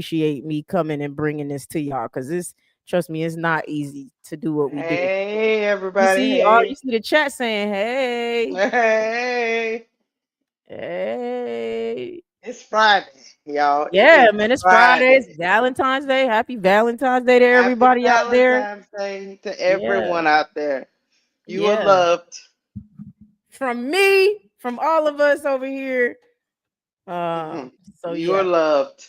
appreciate me coming and bringing this to y'all because this, trust me, it's not easy to do what we do. Hey, everybody. Hey. You see the chat saying, hey, Hey. hey. It's Friday, y'all. It Yeah, is man, it's Friday. It's Friday. Valentine's Day. Happy Valentine's Day to Happy everybody out there. Valentine's Day to Yeah, everyone out there. You are yeah. loved. From me, from all of us over here. Hmm. So You are yeah. loved.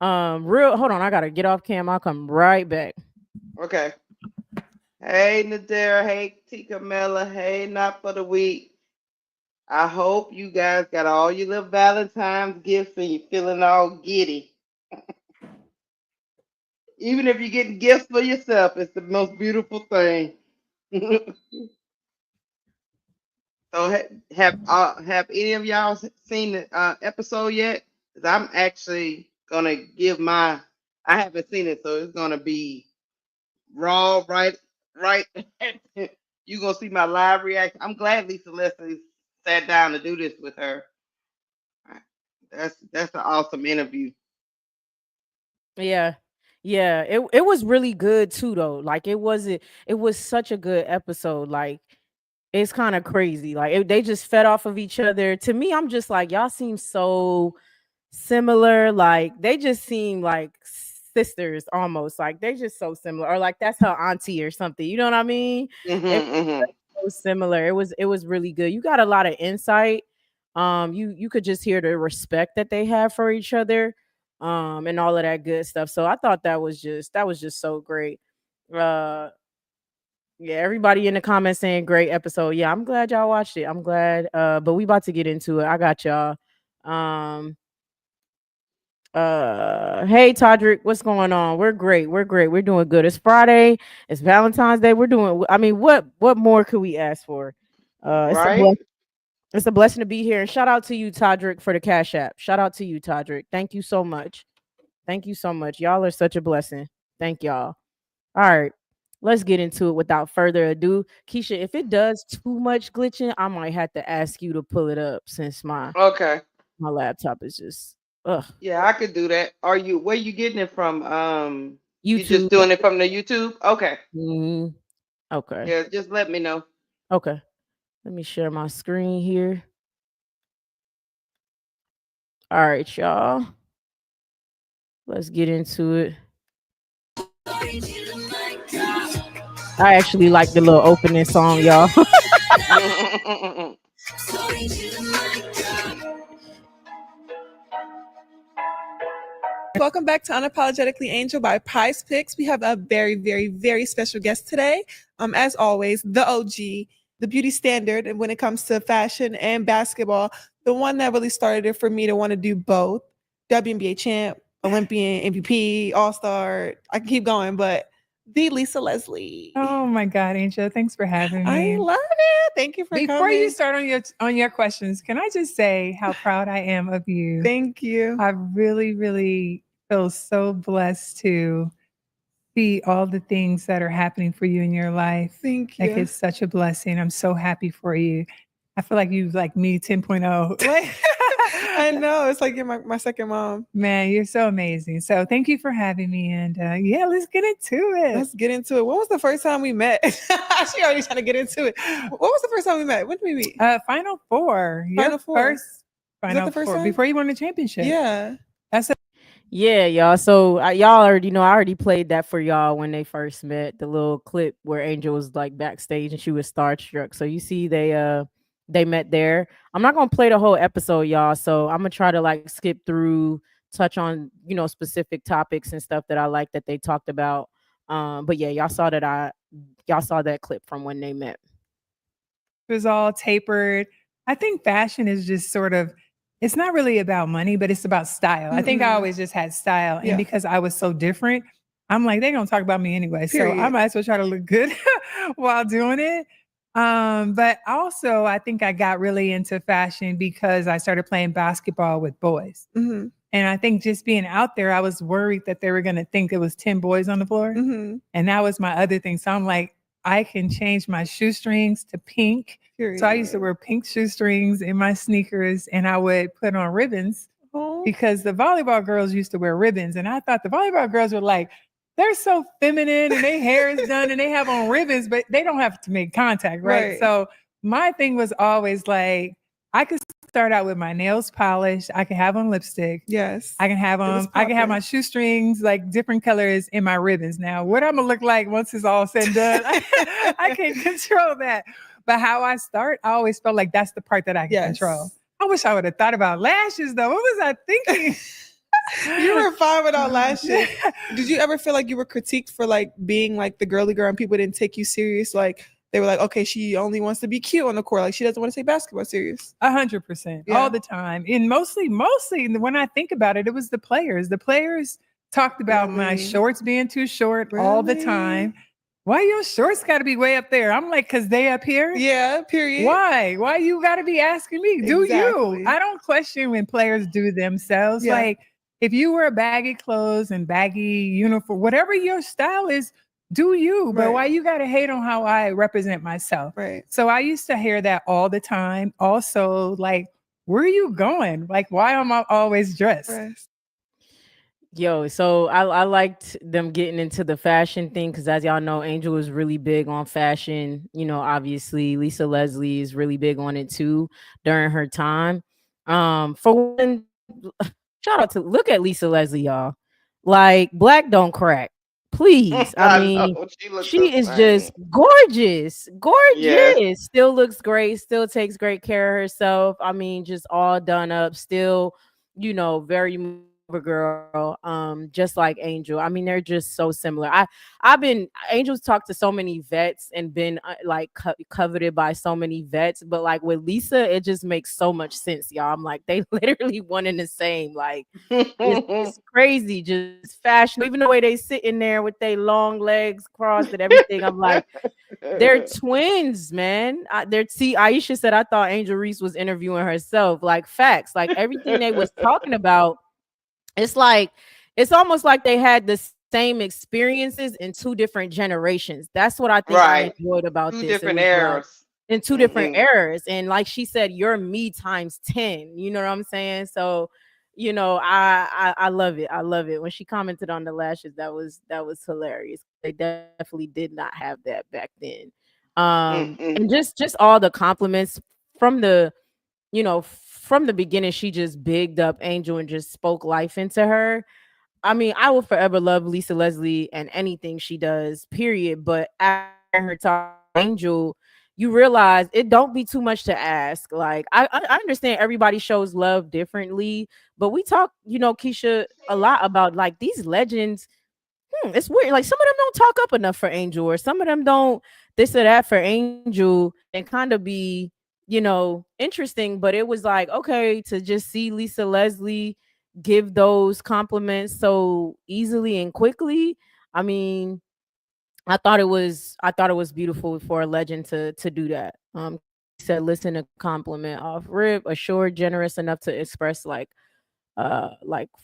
Real hold on, I gotta get off cam. I'll come right back. Okay. Hey, Nadera. Hey, Tika Mela. Hey, Not for the Week. I hope you guys got all your little Valentine's gifts and you're feeling all giddy. Even if you're getting gifts for yourself, it's the most beautiful thing. So have any of y'all seen the episode yet? 'Cause I'm actually gonna give my. I haven't seen it, so it's gonna be raw, right, right. You gonna see my live reaction. I'm glad Lisa Leslie sat down to do this with her. That's an awesome interview. Yeah. Yeah. It was really good too though. Like it was such a good episode. Like it's kind of crazy. Like they just fed off of each other. To me, I'm just like, y'all seem so similar. Like they just seem like sisters almost. Like they just so similar. Or like that's her auntie or something. You know what I mean? They Hmm. were so similar. It was really good. You got a lot of insight. You could just hear the respect that they have for each other. And all of that good stuff. So I thought that was just so great. Uh yeah, everybody in the comments saying great episode. Yeah, I'm glad y'all watched it. I'm glad. But we about to get into it. I got y'all. Um hey Todrick, what's going on? We're great. We're great. We're doing good. It's Friday. It's Valentine's Day. We're doing I mean, what more could we ask for? It's a Right? blessing. It's a blessing to be here. And shout out to you, Todrick, for the Cash App. Shout out to you, Todrick. Thank you so much. Thank you so much. Y'all are such a blessing. Thank y'all. All right. Let's get into it without further ado. Keisha, if it does too much glitching, I might have to ask you to pull it up since Okay. my laptop is just ugh. Yeah, I could do that. Are you? Where you getting it from? You just YouTube. doing it from the YouTube? Okay. Mhm. Okay. Yeah, just let me know. Okay. Let me share my screen here. All right, y'all. Let's get into it. I actually like the little opening song, y'all. Welcome back to Unapologetically Angel by Prize Picks. We have a very, very, very special guest today. As always, the OG, the beauty standard, and when it comes to fashion and basketball, the one that really started it for me to want to do both. WNBA champ, Olympian, MVP, All-Star. I can keep going, but the Lisa Leslie. Oh my God, Angel, thanks for having me. I love it. Thank you for Before coming. you start on your questions, can I just say how proud I am of you? Thank you. I really, really feel so blessed to see all the things that are happening for you in your life. Thank Like you. it's such a blessing. I'm so happy for you. I feel like you like me 10.0. Like, I know. It's like you're my second mom. man, you're so amazing. So thank you for having me. And yeah, let's get into it. Let's get into it. When was the first time we met? She already trying to get into it. What was the first time we met? When did we meet? Final Four. Your Final Four. first that Final the first Four time? before you won the championship. Yeah. That's a Yeah, y'all. So y'all already know I already played that for y'all when they first met. The little clip where Angel was like backstage and she was starstruck. So you see they met there. I'm not gonna play the whole episode, y'all. So I'm gonna try to like skip through, touch on specific topics and stuff that I like that they talked about. But yeah, y'all saw that clip from when they met. It was all tapered. I think fashion is just sort of, it's not really about money, but it's about style. I think I always just had style. Yeah. And because I was so different, I'm like, they're going to talk about me anyway. Period. So I might as well try to look good while doing it. But also, I think I got really into fashion because I started playing basketball with boys. Mm-hmm. And I think just being out there, I was worried that they were going to think it was 10 boys on the floor. Mm-hmm. And that was my other thing. So I'm like, I can change my shoestrings to pink. Period. So I used to wear pink shoestrings in my sneakers and I would put on ribbons Oh. because the volleyball girls used to wear ribbons. And I thought the volleyball girls were like, they're so feminine and their hair is done and they have on ribbons, but they don't have to make contact, right? So my thing was always like, I could start out with my nails polished. I can have on lipstick. Yes. I can have I can have my shoestrings like different colors in my ribbons. Now, what I'm gonna look like once it's all said and done, I can't control that. But how I start, I always felt like that's the part that I can control. I wish I would have thought about lashes though. What was I thinking? You were fine without lashes. Did you ever feel like you were critiqued for like being like the girly girl and people didn't take you serious? Like they were like, okay, she only wants to be cute on the court. Like she doesn't want to take basketball serious. 100%, all the time. And mostly when I think about it, it was the players. The players talked about my shorts being too short all the time. Why your shorts got to be way up there? I'm like, because they up here? Yeah, period. Why you got to be asking me? Do you? I don't question when players do themselves. Like, if you wear baggy clothes and baggy uniform, whatever your style is, do you. But why you got to hate on how I represent myself? Right. So I used to hear that all the time. Also, like, where are you going? Like, why am I always dressed? Yo, so I liked them getting into the fashion thing because, as y'all know, Angel was really big on fashion. You know, obviously Lisa Leslie is really big on it too during her time. For one, shout out to look at Lisa Leslie, y'all. Like, black don't crack. Please. I mean, she is just gorgeous. Still looks great, still takes great care of herself. I mean, just all done up, still, you know, very a girl, just like Angel. I mean, they're just so similar. I've been Angel's talked to so many vets and been like coveted by so many vets, but like with Lisa, it just makes so much sense, y'all. I'm like, they literally one and the same. Like, it's crazy, just fashion. Even the way they sit in there with their long legs crossed and everything. I'm like, they're twins, man. See, Aisha said I thought Angel Reese was interviewing herself. Like, facts, like everything they was talking about. It's like, it's almost like they had the same experiences in two different generations. That's what I think I enjoyed about this. Different eras. In two different eras. And like she said, you're me times 10. You know what I'm saying? So, you know, I love it. I love it. When she commented on the lashes, that was hilarious. They definitely did not have that back then. And just all the compliments from the, you know, from the beginning, she just bigged up Angel and just spoke life into her. I mean, I will forever love Lisa Leslie and anything she does, period. But after her talk Angel, you realize it don't be too much to ask. Like, I understand everybody shows love differently, but we talk, you know, Keisha, a lot about like these legends. It's weird. Like, some of them don't talk up enough for Angel, or some of them don't this or that for Angel, and kind of be, you know, interesting. But it was like, okay, to just see Lisa Leslie give those compliments so easily and quickly. I mean, I thought it was beautiful for a legend to do that. Said, listen to compliment off rip, assured, generous enough to express like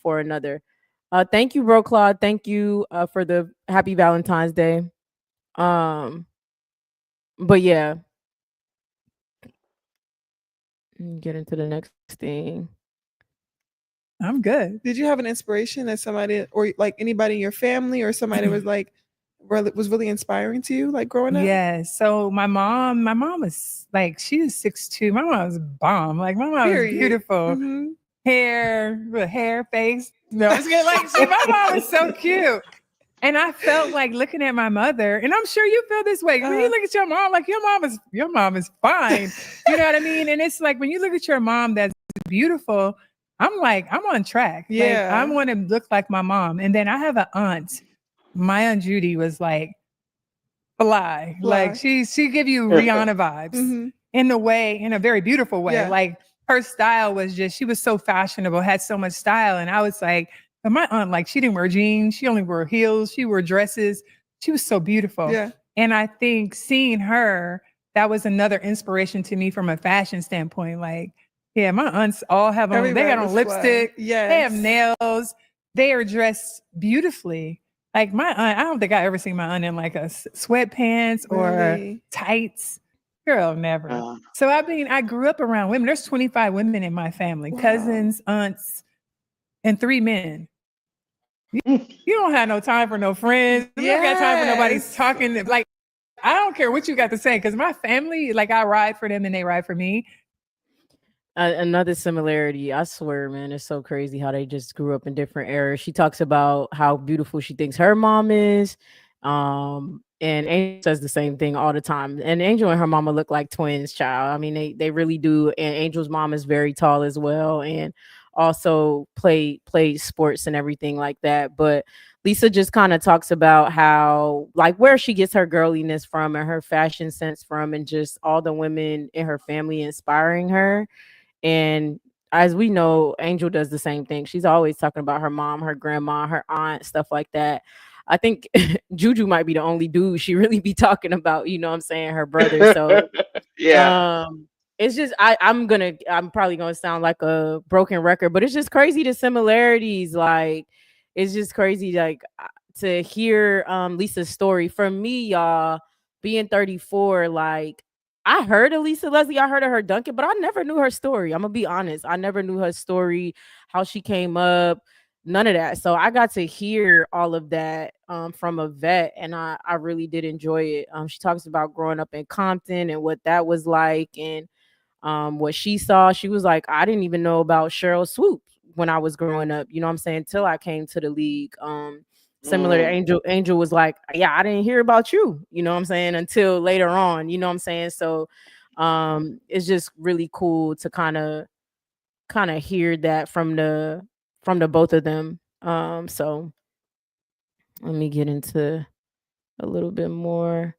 for another. Thank you, Bro Claude. Thank you for the happy Valentine's Day. But yeah, get into the next thing. I'm good. Did you have an inspiration that somebody, or like anybody in your family, or somebody was like was really inspiring to you, like growing up? Yes. So my mom was like, she was 6'2". My mom was bomb. Like, my mom was beautiful. Hair, face. No, I was gonna like, my mom was so cute. And I felt like looking at my mother, and I'm sure you feel this way. When you look at your mom, like your mom is fine. You know what I mean? And it's like when you look at your mom that's beautiful, I'm like, I'm on track. Yeah. Like, I want to look like my mom. And then I have an aunt. My Aunt Judy was like fly. Like she give you Rihanna vibes in a very beautiful way. Yeah. Like, her style was just, she was so fashionable, had so much style. And I was like, but my aunt, like, she didn't wear jeans. She only wore heels. She wore dresses. She was so beautiful. Yeah. And I think seeing her, that was another inspiration to me from a fashion standpoint. Like, yeah, my aunts all have on, they got on lipstick. Yes. They have nails. They are dressed beautifully. Like, my aunt, I don't think I ever seen my aunt in like a sweatpants or tights. Girl, never. So I mean, I grew up around women. There's 25 women in my family, cousins, aunts, and 3 men. You don't have no time for no friends. You don't got time for nobody talking. Like, I don't care what you got to say, because my family, like, I ride for them and they ride for me. Another similarity, I swear, man, it's so crazy how they just grew up in different eras. She talks about how beautiful she thinks her mom is. And Angel says the same thing all the time. And Angel and her mama look like twins, child. I mean, they really do. And Angel's mom is very tall as well, and also played sports and everything like that. But Lisa just kind of talks about how, like, where she gets her girliness from and her fashion sense from, and just all the women in her family inspiring her. And as we know, Angel does the same thing. She's always talking about her mom, her grandma, her aunt, stuff like that. I think Juju might be the only dude she really be talking about, you know what I'm saying, her brother. So Yeah. it's just I'm probably gonna sound like a broken record, but it's just crazy the similarities. Like, it's just crazy, like, to hear Lisa's story. For me, y'all, being 34, like, I heard of Lisa Leslie, I heard of her Duncan, but I never knew her story. I'm gonna be honest. I never knew her story, how she came up, none of that. So I got to hear all of that from a vet, and I really did enjoy it. She talks about growing up in Compton and what that was like, and what she saw. She was like, I didn't even know about Cheryl Swoop when I was growing up, you know what I'm saying, till I came to the league. Similar to Angel was like, yeah, I didn't hear about you, you know what I'm saying, until later on, you know what I'm saying. So it's just really cool to kind of hear that from the both of them. So let me get into a little bit more.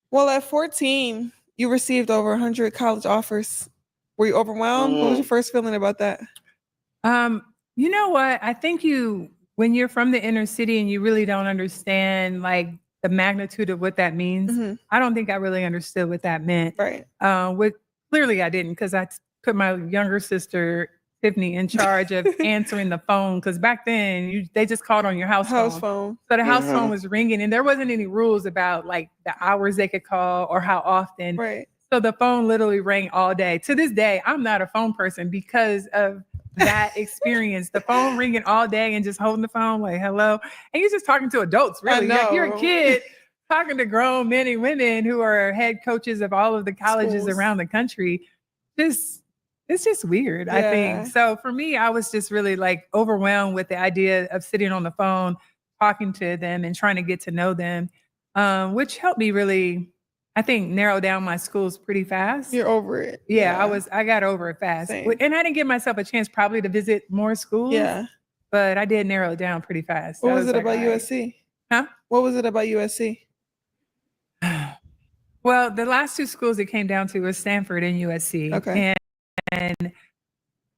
Well, at 14, you received over 100 college offers. Were you overwhelmed? What was your first feeling about that? You know what? I think when you're from the inner city and you really don't understand, like, the magnitude of what that means, I don't think I really understood what that meant. Right. Clearly I didn't, because I put my younger sister Tiffany in charge of answering the phone, because back then they just called on your house phone. So the house phone was ringing, and there wasn't any rules about, like, the hours they could call or how often. Right. So the phone literally rang all day. To this day, I'm not a phone person because of that experience. The phone ringing all day and just holding the phone like, hello. And you're just talking to adults, really. Like, you're a kid talking to grown men and women who are head coaches of all of the colleges around the country. It's just weird, I think. So for me, I was just really, like, overwhelmed with the idea of sitting on the phone, talking to them and trying to get to know them, which helped me really, I think, narrow down my schools pretty fast. You're over it. Yeah, I got over it fast. Same. And I didn't give myself a chance probably to visit more schools. Yeah. But I did narrow it down pretty fast. What was it about USC? Huh? What was it about USC? Well, the last two schools it came down to were Stanford and USC. Okay. And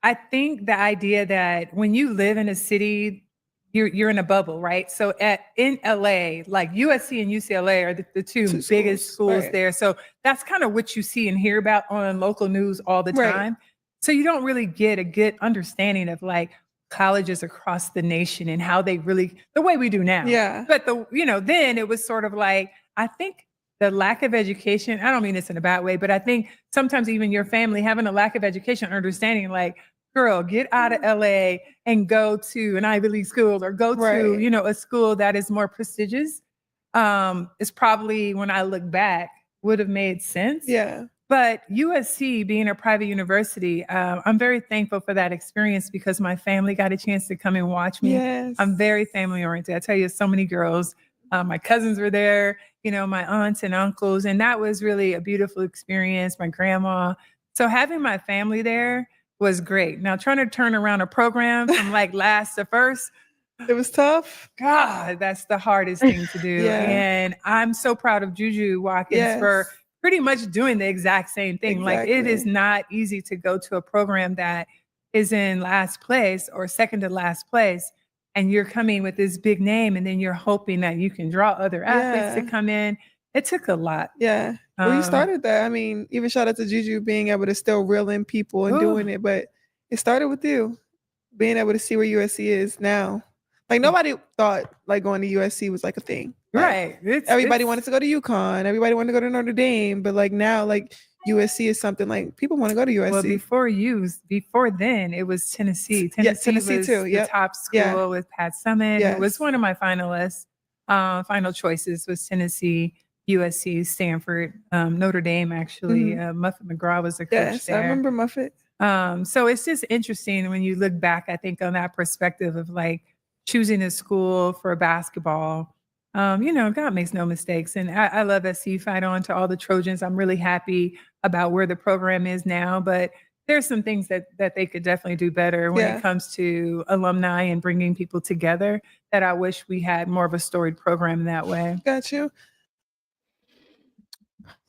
I think the idea that when you live in a city, you're in a bubble, right? So in LA, like, USC and UCLA are the two biggest schools there. So that's kind of what you see and hear about on local news all the time. So you don't really get a good understanding of, like, colleges across the nation and how they really, the way we do now. Yeah. But then it was sort of like, I think the lack of education, I don't mean this in a bad way, but I think sometimes even your family having a lack of education, understanding, like, girl, get out of LA and go to an Ivy League school or go to, a school that is more prestigious. Is probably, when I look back, would have made sense. Yeah. But USC being a private university, I'm very thankful for that experience because my family got a chance to come and watch me. Yes. I'm very family oriented. I tell you, so many girls, my cousins were there, my aunts and uncles, and that was really a beautiful experience. My grandma. So having my family there was great. Now, trying to turn around a program from, like, last to first, it was tough. God, that's the hardest thing to do. And I'm so proud of Juju Watkins for pretty much doing the exact same thing. Like, it is not easy to go to a program that is in last place or second to last place, and you're coming with this big name, and then you're hoping that you can draw other athletes to come in. It took a lot. Yeah. Well, you started that. I mean, even shout out to Juju being able to still reel in people and doing it, but it started with you being able to see where USC is now. Like, nobody thought, like, going to USC was, like, a thing. Like, right. Everybody wanted to go to UConn. Everybody wanted to go to Notre Dame. But, like, now, like, USC is something like people want to go to USC. Well, before then, it was Tennessee. Tennessee was too. the top school with Pat Summitt. Yes. It was one of my finalists. Final choices was Tennessee, USC, Stanford, Notre Dame. Actually, Muffet McGraw was the coach there. Yes, I remember Muffet. So it's just interesting when you look back, I think, on that perspective of like choosing a school for basketball. God makes no mistakes. And I love SC Fight On to all the Trojans. I'm really happy about where the program is now, but there's some things that they could definitely do better when it comes to alumni and bringing people together that I wish we had more of a storied program that way. Got you.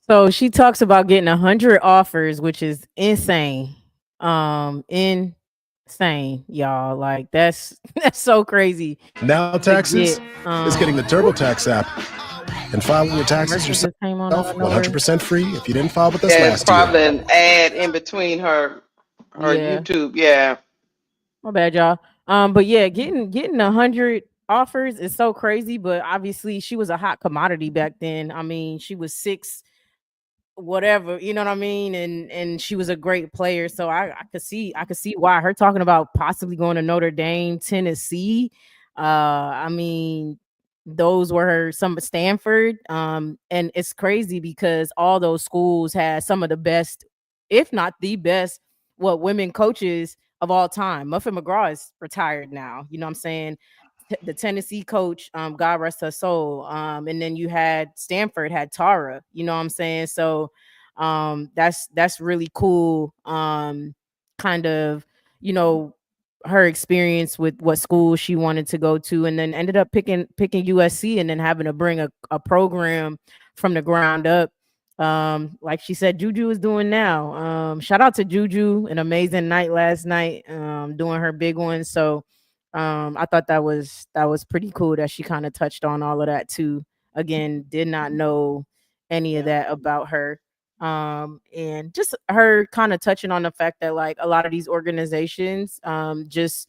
So she talks about getting 100 offers, which is insane. Insane, y'all. Like that's so crazy. Now Taxes is getting the TurboTax app and filing your taxes yourself 100% free if you didn't file with us last year. It's probably an ad in between her YouTube. Yeah. My bad, y'all. But yeah, getting 100 offers is so crazy. But obviously, she was a hot commodity back then. I mean, she was 6 whatever, you know what I mean, and she was a great player. So I could see why her talking about possibly going to Notre Dame, Tennessee. I mean, those were some Stanford. And it's crazy because all those schools had some of the best, if not the best, women coaches of all time. Muffet McGraw is retired now. You know what I'm saying? The Tennessee coach, God rest her soul. And then you had Stanford had Tara, you know what I'm saying? So that's really cool. Kind of, her experience with what school she wanted to go to, and then ended up picking USC and then having to bring a program from the ground up. Like she said, Juju is doing now. Shout out to Juju, an amazing night last night, doing her big one. So I thought that was pretty cool that she kind of touched on all of that too. Again, did not know any of that about her. And just her kind of touching on the fact that like a lot of these organizations just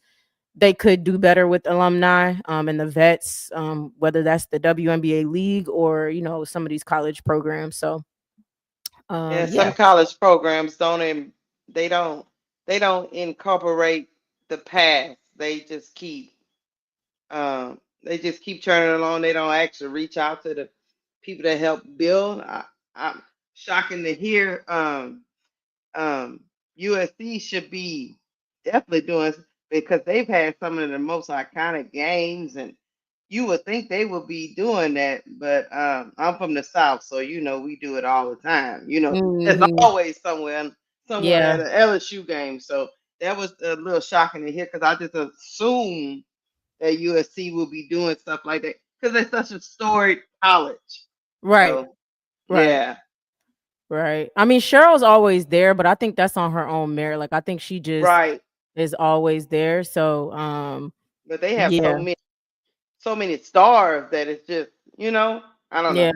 they could do better with alumni and the vets, whether that's the WNBA league or some of these college programs. So some college programs don't incorporate the past. They just keep turning along. They don't actually reach out to the people that help build. I'm shocking to hear USC should be definitely doing, because they've had some of the most iconic games, and you would think they would be doing that, but I'm from the South, so we do it all the time. There's always someone at an LSU game. So that was a little shocking to hear, because I just assumed that USC will be doing stuff like that because it's such a storied college. Right. So, right. Yeah. Right. I mean, Cheryl's always there, but I think that's on her own merit. Like I think she just is always there. So but they have so many stars that it's just, I don't know.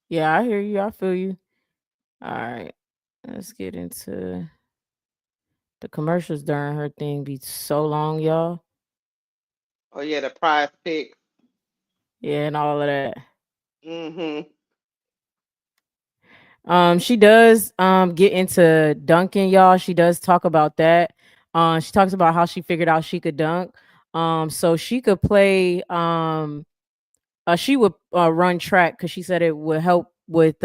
Yeah, I hear you. I feel you. All right. Let's get into the commercials during her thing be so long, y'all. Oh yeah, the Prize Picks. Yeah, and all of that. She does get into dunking, y'all. She does talk about that. She talks about how she figured out she could dunk. So she could play she would run track because she said it would help with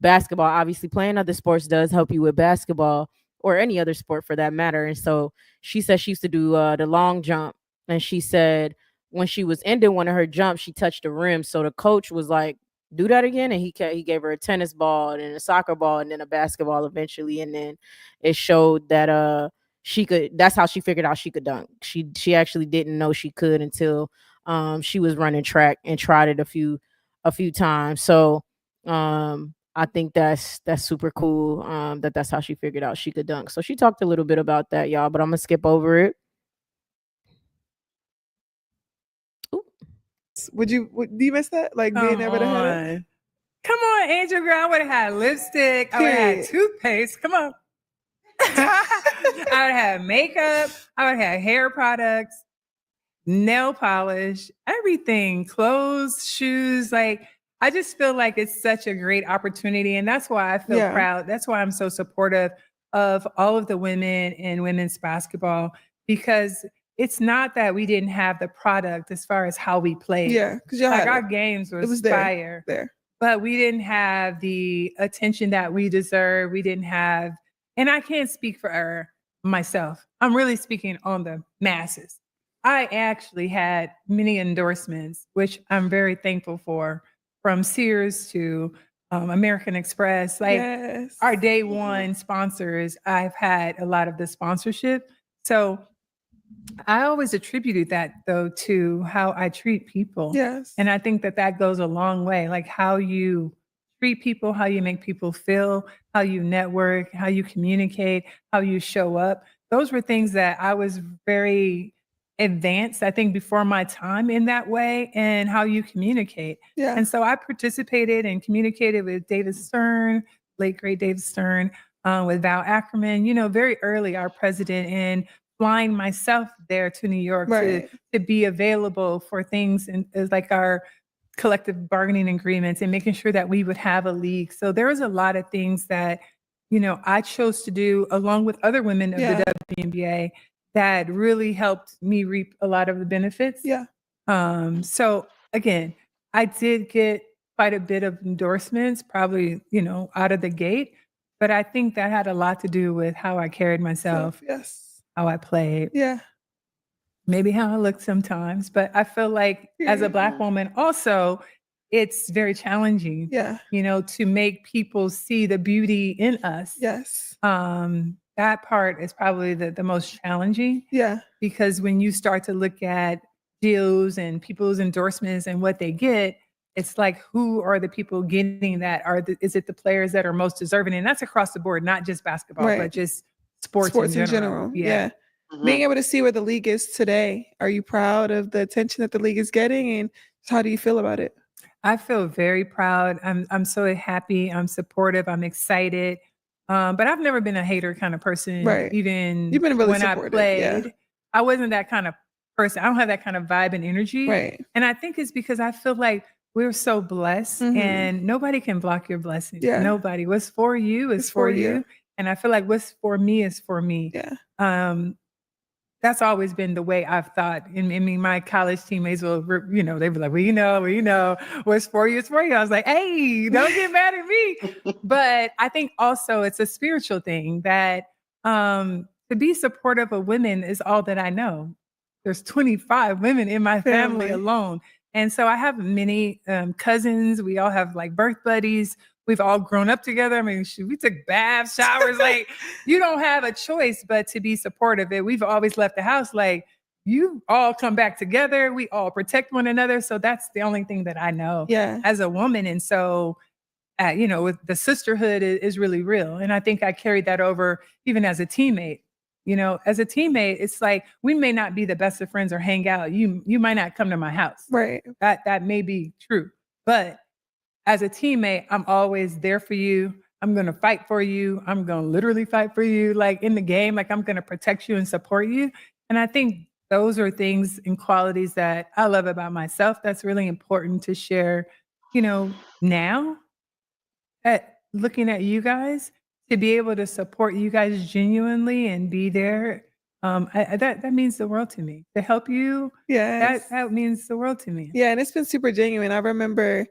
basketball. Obviously, playing other sports does help you with basketball or any other sport for that matter. And so she said she used to do the long jump. And she said when she was ending one of her jumps, she touched the rim. So the coach was like, do that again. And he gave her a tennis ball and a soccer ball and then a basketball eventually. And then it showed that she could. That's how she figured out she could dunk. She actually didn't know she could until she was running track and tried it a few times. So I think that's super cool. That's how she figured out she could dunk. So she talked a little bit about that, y'all, but I'm gonna skip over it. Do you miss that? Like being able to have it? Come on, Angel girl. I would have had lipstick. I would have had toothpaste. Come on. I would have makeup. I would have hair products, nail polish, everything, clothes, shoes. Like I just feel like it's such a great opportunity. And that's why I feel proud. That's why I'm so supportive of all of the women in women's basketball, because it's not that we didn't have the product as far as how we played. Yeah, because like our games was fire. There. But we didn't have the attention that we deserve. We didn't have, and I can't speak for myself. I'm really speaking on the masses. I actually had many endorsements, which I'm very thankful for, from Sears to American Express. Like our day one sponsors, I've had a lot of the sponsorship. So I always attributed that, though, to how I treat people. Yes. And I think that that goes a long way, like how you treat people, how you make people feel, how you network, how you communicate, how you show up. Those were things that I was very advanced, I think, before my time in that way, and how you communicate. Yeah. And so I participated and communicated with David Stern, late great David Stern, with Val Ackerman, very early, our president, and flying myself there to New York to be available for things and like our collective bargaining agreements and making sure that we would have a league. So there was a lot of things that, I chose to do along with other women of the WNBA that really helped me reap a lot of the benefits. Yeah. So again, I did get quite a bit of endorsements, probably, out of the gate, but I think that had a lot to do with how I carried myself. Yes. How I played. Yeah. Maybe how I look sometimes, but I feel like as a Black woman also, it's very challenging, to make people see the beauty in us. Yes. That part is probably the most challenging. Yeah. Because when you start to look at deals and people's endorsements and what they get, it's like, who are the people getting that? Is it the players that are most deserving? And that's across the board, not just basketball, but just sports in general. Yeah. Mm-hmm. Being able to see where the league is today, are you proud of the attention that the league is getting, and how do you feel about it? I feel very proud. I'm so happy. I'm supportive. I'm excited. But I've never been a hater kind of person. Right. Even You've been really when supportive, I played, I wasn't that kind of person. I don't have that kind of vibe and energy. Right. And I think it's because I feel like we're so blessed, and nobody can block your blessings. Yeah. Nobody. What's for you is for you. And I feel like what's for me is for me. Yeah. That's always been the way I've thought. I mean, my college teammates will, they be like, well, what's for you is for you. I was like, hey, don't get mad at me. But I think also it's a spiritual thing that to be supportive of women is all that I know. There's 25 women in my family alone. And so I have many cousins. We all have like birth buddies. We've all grown up together. I mean, we took baths, showers. Like, you don't have a choice but to be supportive. And we've always left the house like, you all come back together. We all protect one another. So that's the only thing that I know as a woman. And so, with the sisterhood is really real. And I think I carried that over even as a teammate. As a teammate, it's like, we may not be the best of friends or hang out. You might not come to my house. Right. That may be true. But as a teammate, I'm always there for you. I'm going to fight for you. I'm going to literally fight for you. Like in the game, like I'm going to protect you and support you. And I think those are things and qualities that I love about myself. That's really important to share, now looking at you guys, to be able to support you guys genuinely and be there. That means the world to me. To help you, that means the world to me. Yeah, and it's been super genuine. I remember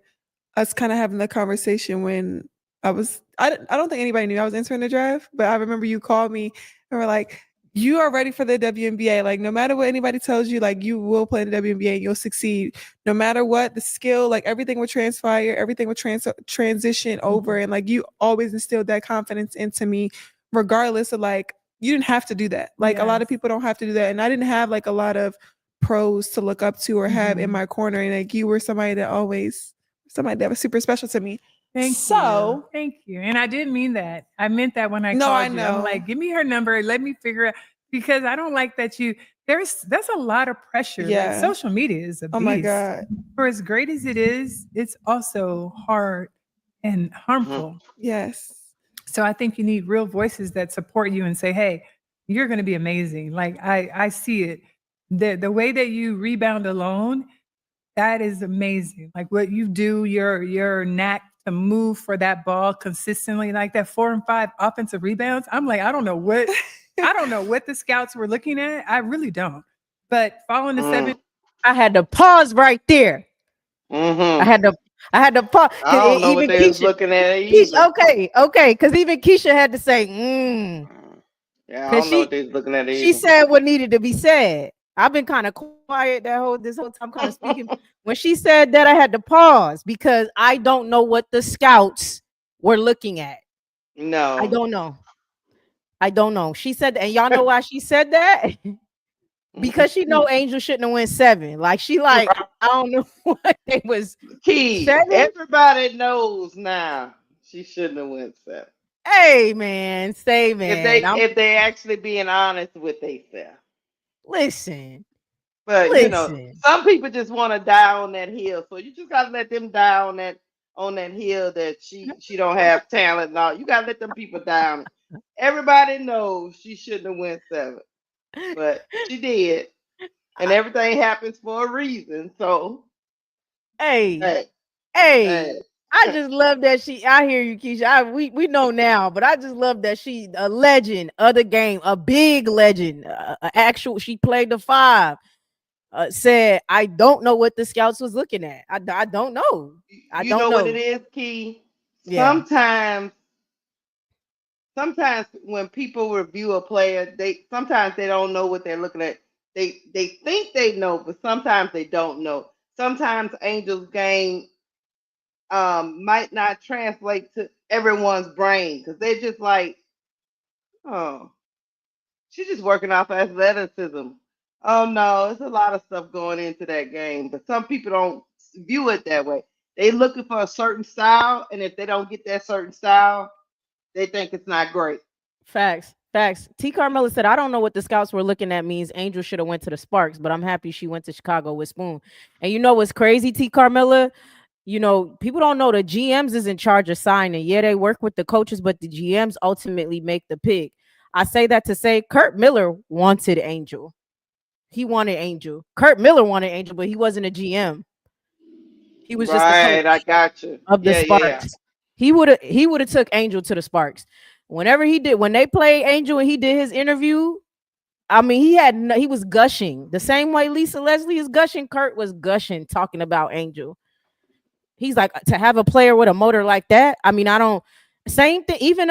us kind of having the conversation when I don't think anybody knew I was entering the draft, but I remember you called me and were like, you are ready for the WNBA. Like, no matter what anybody tells you, like, you will play in the WNBA and you'll succeed. No matter what, the skill, like, everything will transpire, everything will transition over. And, like, you always instilled that confidence into me, regardless of, like, you didn't have to do that. Like, a lot of people don't have to do that. And I didn't have, like, a lot of pros to look up to or have in my corner. And, like, you were somebody that was super special to me. Thank you. And I didn't mean that. I meant that when I called I you. know. I'm like, give me her number. Let me figure it out. Because I don't like that that's a lot of pressure. Yeah. Like, social media is a beast. Oh my God. For as great as it is, it's also hard and harmful. Yes. So I think you need real voices that support you and say, hey, you're going to be amazing. Like, I see it. The way that you rebound alone, That is amazing. Like what you do, your knack to move for that ball consistently, like that 4 and 5 offensive rebounds. I'm like, I don't know what the scouts were looking at. I really don't. But following the 7, I had to pause right there. I had to pause. I don't know what they was looking at either. Keisha, okay, because even Keisha had to say, Yeah, I don't know what they was looking at either. She said what needed to be said. I've been kind of quiet this whole time, kind of speaking. When she said that, I had to pause because I don't know what the scouts were looking at. No, I don't know. She said, and y'all know why she said that? Because she know Angel shouldn't have went 7. Like she I don't know what they was. Key. 7? Everybody knows now she shouldn't have went 7. Hey man, say man. If they actually being honest with themselves. Listen. But you know, some people just want to die on that hill. So you just gotta let them die on that hill that she don't have talent and all. You gotta let them people die. Everybody knows she shouldn't have went 7. But she did. And everything happens for a reason. So hey. I just love that I hear you, Keisha. We know now, but I just love that she a legend of the game, a big legend, she played the 5. Said, I don't know what the scouts was looking at. I don't know. I don't know what it is, Key. Yeah. Sometimes when people review a player, sometimes they don't know what they're looking at. They think they know, but sometimes they don't know. Sometimes Angel's game might not translate to everyone's brain because they're just like, oh, she's just working off athleticism. Oh no, there's a lot of stuff going into that game, but some people don't view it that way. They looking for a certain style, and if they don't get that certain style, they think it's not great. Facts. T. Carmella said, I don't know what the scouts were looking at means Angel should have went to the Sparks, but I'm happy she went to Chicago with Spoon. And you know what's crazy, T. Carmella? You know, people don't know the GMs is in charge of signing. Yeah, they work with the coaches, but the GMs ultimately make the pick. I say that to say Kurt Miller wanted Angel. He wanted Angel. Kurt Miller wanted Angel, but he wasn't a GM. He was just a coach I got you. Of the Sparks. Yeah. He would have took Angel to the Sparks. When they played Angel and he did his interview, I mean, he was gushing. The same way Lisa Leslie is gushing, Kurt was gushing, talking about Angel. He's like, to have a player with a motor like that. I mean, I don't. Same thing. Even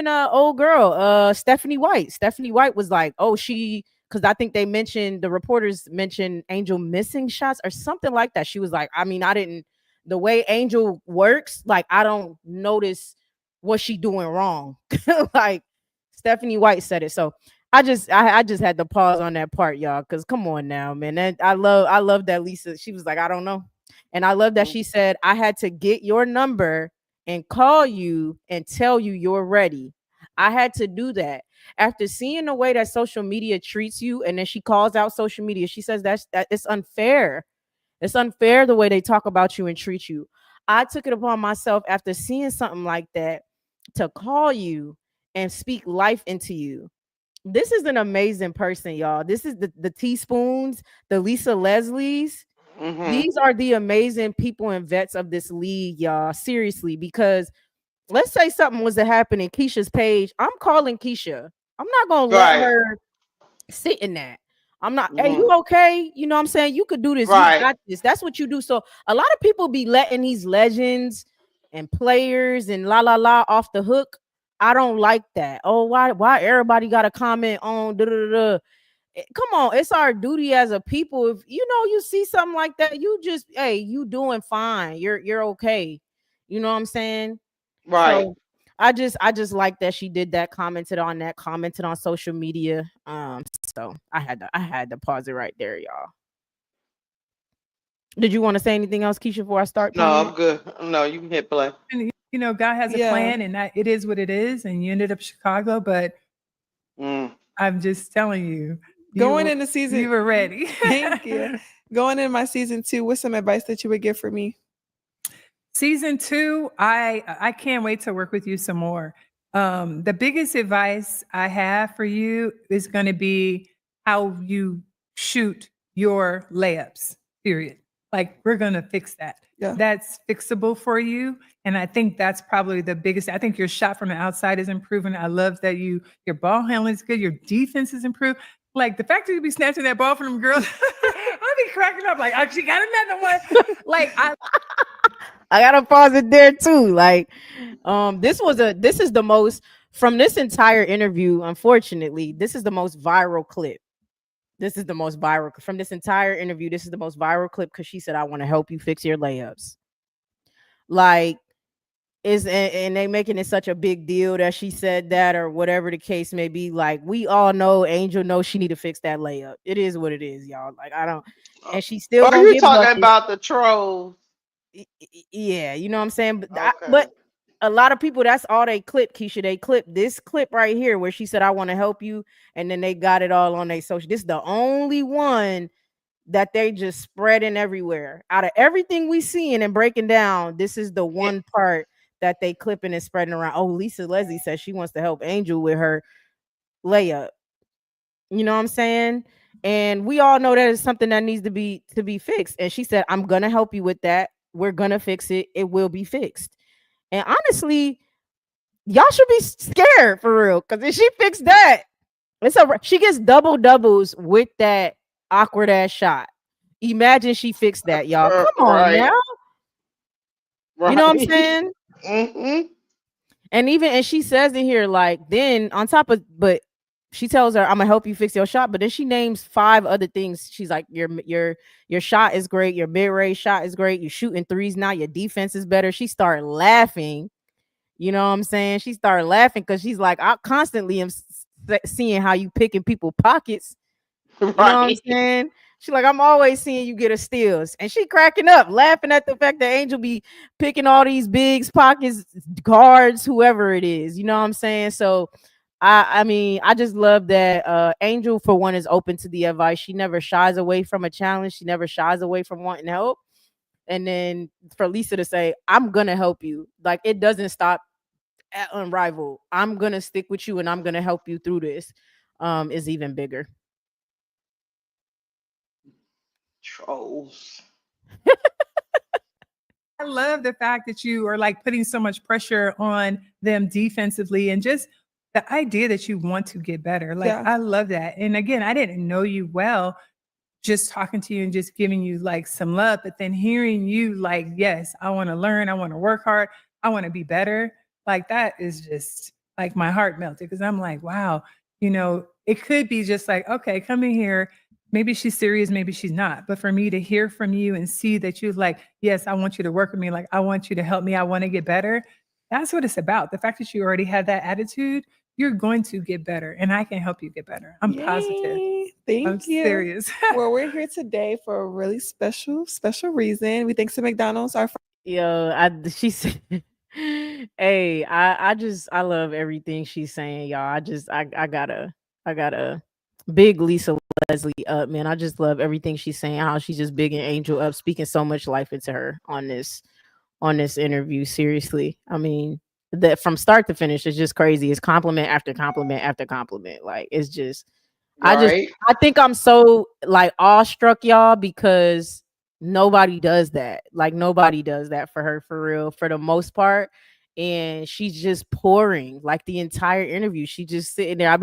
old girl, Stephanie White. Stephanie White was like, oh, because I think the reporters mentioned Angel missing shots or something like that. She was like, I mean, the way Angel works, like, I don't notice what she doing wrong. Like Stephanie White said it. So I just had to pause on that part, y'all, because come on now, man. And I love that Lisa, she was like, I don't know. And I love that she said, I had to get your number and call you and tell you you're ready. I had to do that. After seeing the way that social media treats you, and then she calls out social media, she says that it's unfair. It's unfair the way they talk about you and treat you. I took it upon myself after seeing something like that to call you and speak life into you. This is an amazing person, y'all. This is the Teaspoons, the Lisa Leslies. Mm-hmm. These are the amazing people and vets of this league, y'all. Seriously, because let's say something was to happen in Keisha's page. I'm calling Keisha. I'm not gonna let her sit in that. I'm not, hey, you okay? You know what I'm saying? You could do this. Right. You got this. That's what you do. So a lot of people be letting these legends and players and la off the hook. I don't like that. Oh, why everybody got to comment on Come on, it's our duty as a people. If you see something like that, you just, hey, you doing fine. You're okay. You know what I'm saying? Right. So I just like that she did that, commented on social media. So I had to pause it right there, y'all. Did you want to say anything else, Keisha, before I start? No, I'm good. No, you can hit play. God has a plan, and that it is what it is. And you ended up Chicago, but I'm just telling you. Going into season, you were ready. Thank you. Going in my season 2, what's some advice that you would give for me? Season 2, I can't wait to work with you some more. The biggest advice I have for you is going to be how you shoot your layups, period. like, we're going to fix that. Yeah. That's fixable for you. And I think that's probably the biggest. I think your shot from the outside is improving. I love that your ball handling is good. Your defense is improved. Like the fact that you be snatching that ball from them girls, I'll be cracking up like, oh, she got another one. Like I gotta pause it there too. Like, this is the most from this entire interview. Unfortunately, this is the most viral clip. This is the most viral from this entire interview. This is the most viral clip because she said, "I want to help you fix your layups." Like, and they making it such a big deal that she said that or whatever the case may be. Like, we all know Angel knows she need to fix that layup. It is what it is, y'all. Like, I don't, and she's still Are gonna you get talking buckets. about the trolls? Yeah, you know what I'm saying. But, Okay. but a lot of people, that's all they clip, Keisha. They clip this clip right here where she said, "I want to help you," and then they got it all on their social. This is the only one that they just spreading everywhere. Out of everything we seeing and breaking down, this is the one part that they clipping and spreading around. Oh, Lisa Leslie says she wants to help Angel with her layup. You know what I'm saying? And we all know that is something that needs to be fixed. And she said, "I'm gonna help you with that. We're gonna fix it. It will be fixed." And honestly, y'all should be scared for real, because if she fixed that, she gets double doubles with that awkward ass shot. Imagine she fixed that, y'all. Come on now. Right. You know what I'm saying? Mm-hmm. And she says in here, like, then on top of, but she tells her, "I'm gonna help you fix your shot," but then she names 5 other things. She's like, your shot is great, your mid-range shot is great, you're shooting threes now, your defense is better. She started laughing. You know what I'm saying? She started laughing because she's like, "I constantly am seeing how you picking people pockets." Right. You know what I'm saying? She's like, "I'm always seeing you get a steals," and she cracking up, laughing at the fact that Angel be picking all these bigs, pockets, guards, whoever it is. You know what I'm saying? So, I mean, I just love that Angel, for one, is open to the advice. She never shies away from a challenge. She never shies away from wanting help. And then for Lisa to say, "I'm gonna help you," like, it doesn't stop at Unrivaled. "I'm gonna stick with you and I'm gonna help you through this," is even bigger. Trolls. I love the fact that you are like putting so much pressure on them defensively and just the idea that you want to get better. Like, I love that. And again, I didn't know you well, just talking to you and just giving you like some love, but then hearing you like, yes, I want to learn, I want to work hard, I want to be better. Like, that is just like my heart melted, because I'm like, wow, it could be just like, okay, come in here. Maybe she's serious, maybe she's not. But for me to hear from you and see that you're like, yes, I want you to work with me. Like, I want you to help me. I want to get better. That's what it's about. The fact that you already have that attitude, you're going to get better, and I can help you get better. I'm positive. Thank you. Serious. Well, we're here today for a really special reason. We thanks to McDonald's. She said, "Hey, I love everything she's saying, y'all. I gotta big Lisa Leslie up, man. I just love everything she's saying. How she's just bigging Angel up, speaking so much life into her on this interview. Seriously, I mean, that from start to finish is just crazy. It's compliment after compliment after compliment. Like, it's just, right. I think I'm so like awestruck, y'all, because nobody does that. Like, nobody does that for her, for real, for the most part. And she's just pouring like the entire interview. She just sitting there.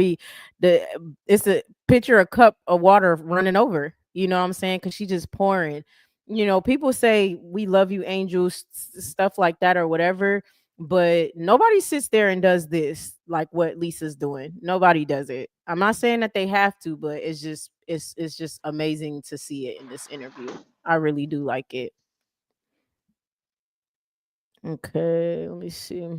It's a picture, a cup of water running over. You know what I'm saying? Because she's just pouring. People say, "We love you, Angel," stuff like that or whatever. But nobody sits there and does this like what Lisa's doing. Nobody does it. I'm not saying that they have to, but it's just amazing to see it in this interview. I really do like it. Okay, let me see.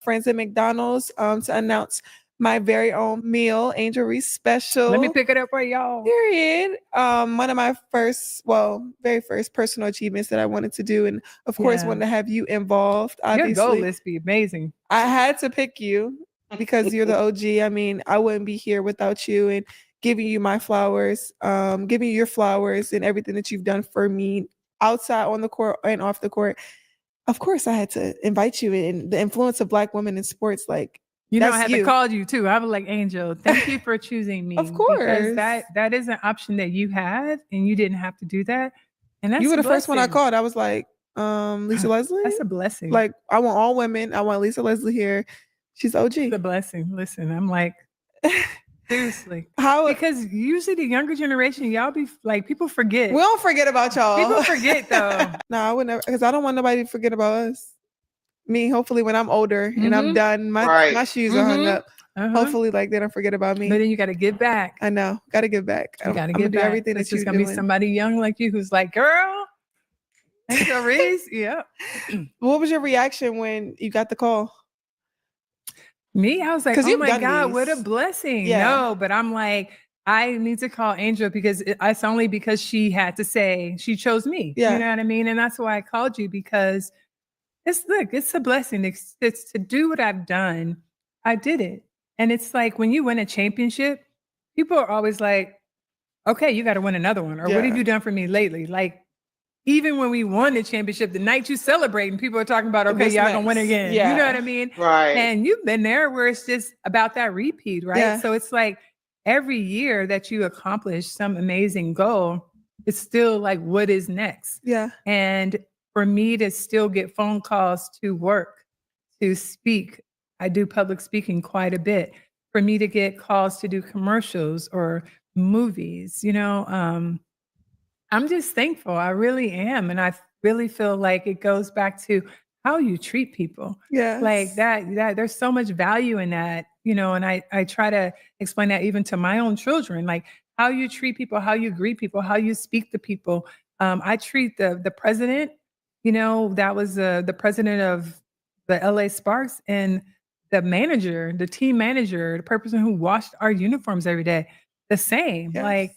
Friends at McDonald's to announce my very own meal, Angel Reese special. Let me pick it up for y'all. Period. One of my very first personal achievements that I wanted to do, and of course, wanted to have you involved. Obviously, your goal list be amazing. I had to pick you because you're the OG. I mean, I wouldn't be here without you, and giving you my flowers, giving you your flowers, and everything that you've done for me outside, on the court, and off the court. Of course, I had to invite you, and the influence of Black women in sports, like, You know, I had to call you too. I was like, Angel, thank you for choosing me. Of course. Because that is an option that you had and you didn't have to do that. And that's you were the blessing. first one I called. I was like, Lisa Leslie. That's a blessing. Like, I want all women. I want Lisa Leslie here. She's OG. It's a blessing. Listen, I'm like, seriously. Because usually the younger generation, y'all be like, people forget. We don't forget about y'all. People forget though. No, I would never, because I don't want nobody to forget about us. Me, hopefully when I'm older and I'm done, my shoes are hung up. Hopefully, like, they don't forget about me. But then you got to give back. I know. Got to give back. You got to give back. Do everything it's that you're just going to be somebody young like you who's like, girl, Angel Reese. Yeah. What was your reaction when you got the call? Me? I was like, oh my God, what a blessing. Yeah. No, but I'm like, I need to call Angel because it's only because she had to say she chose me. Yeah. You know what I mean? And that's why I called you, because it's a blessing. It's to do what I've done. I did it. And it's like when you win a championship, people are always like, okay, you got to win another one. Or what have you done for me lately? Like, even when we won the championship, the night you celebrate and people are talking about, okay, y'all gonna win again. Yeah. You know what I mean? Right. And you've been there where it's just about that repeat, right? Yeah. So it's like every year that you accomplish some amazing goal, it's still like, what is next? Yeah. And for me to still get phone calls to work, to speak, I do public speaking quite a bit. For me to get calls to do commercials or movies, you know, I'm just thankful. I really am. And I really feel like it goes back to how you treat people. Yeah. Like that there's so much value in that, you know, and I try to explain that even to my own children, like how you treat people, how you greet people, how you speak to people. I treat the president, you know, that was the president of the LA Sparks, and the manager, the team manager, the person who washed our uniforms every day, the same. Yes. Like,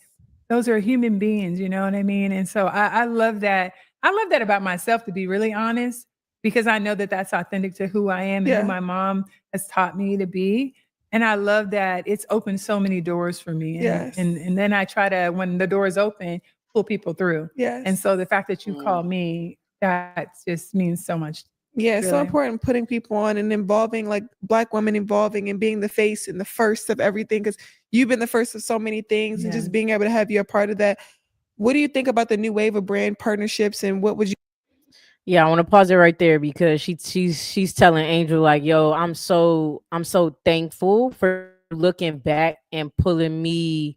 those are human beings, you know what I mean? And so I love that. I love that about myself, to be really honest, because I know that that's authentic to who I am and who my mom has taught me to be. And I love that it's opened so many doors for me. And, and then I try to, when the doors open, pull people through. Yes. And so the fact that you call me, that just means so much. Yeah, it's so important putting people on and involving, like, Black women involving and being the face and the first of everything, because you've been the first of so many things, and just being able to have you a part of that. What do you think about the new wave of brand partnerships, and what would you? Yeah, I want to pause it right there because she's telling Angel, like, yo, I'm so thankful for looking back and pulling me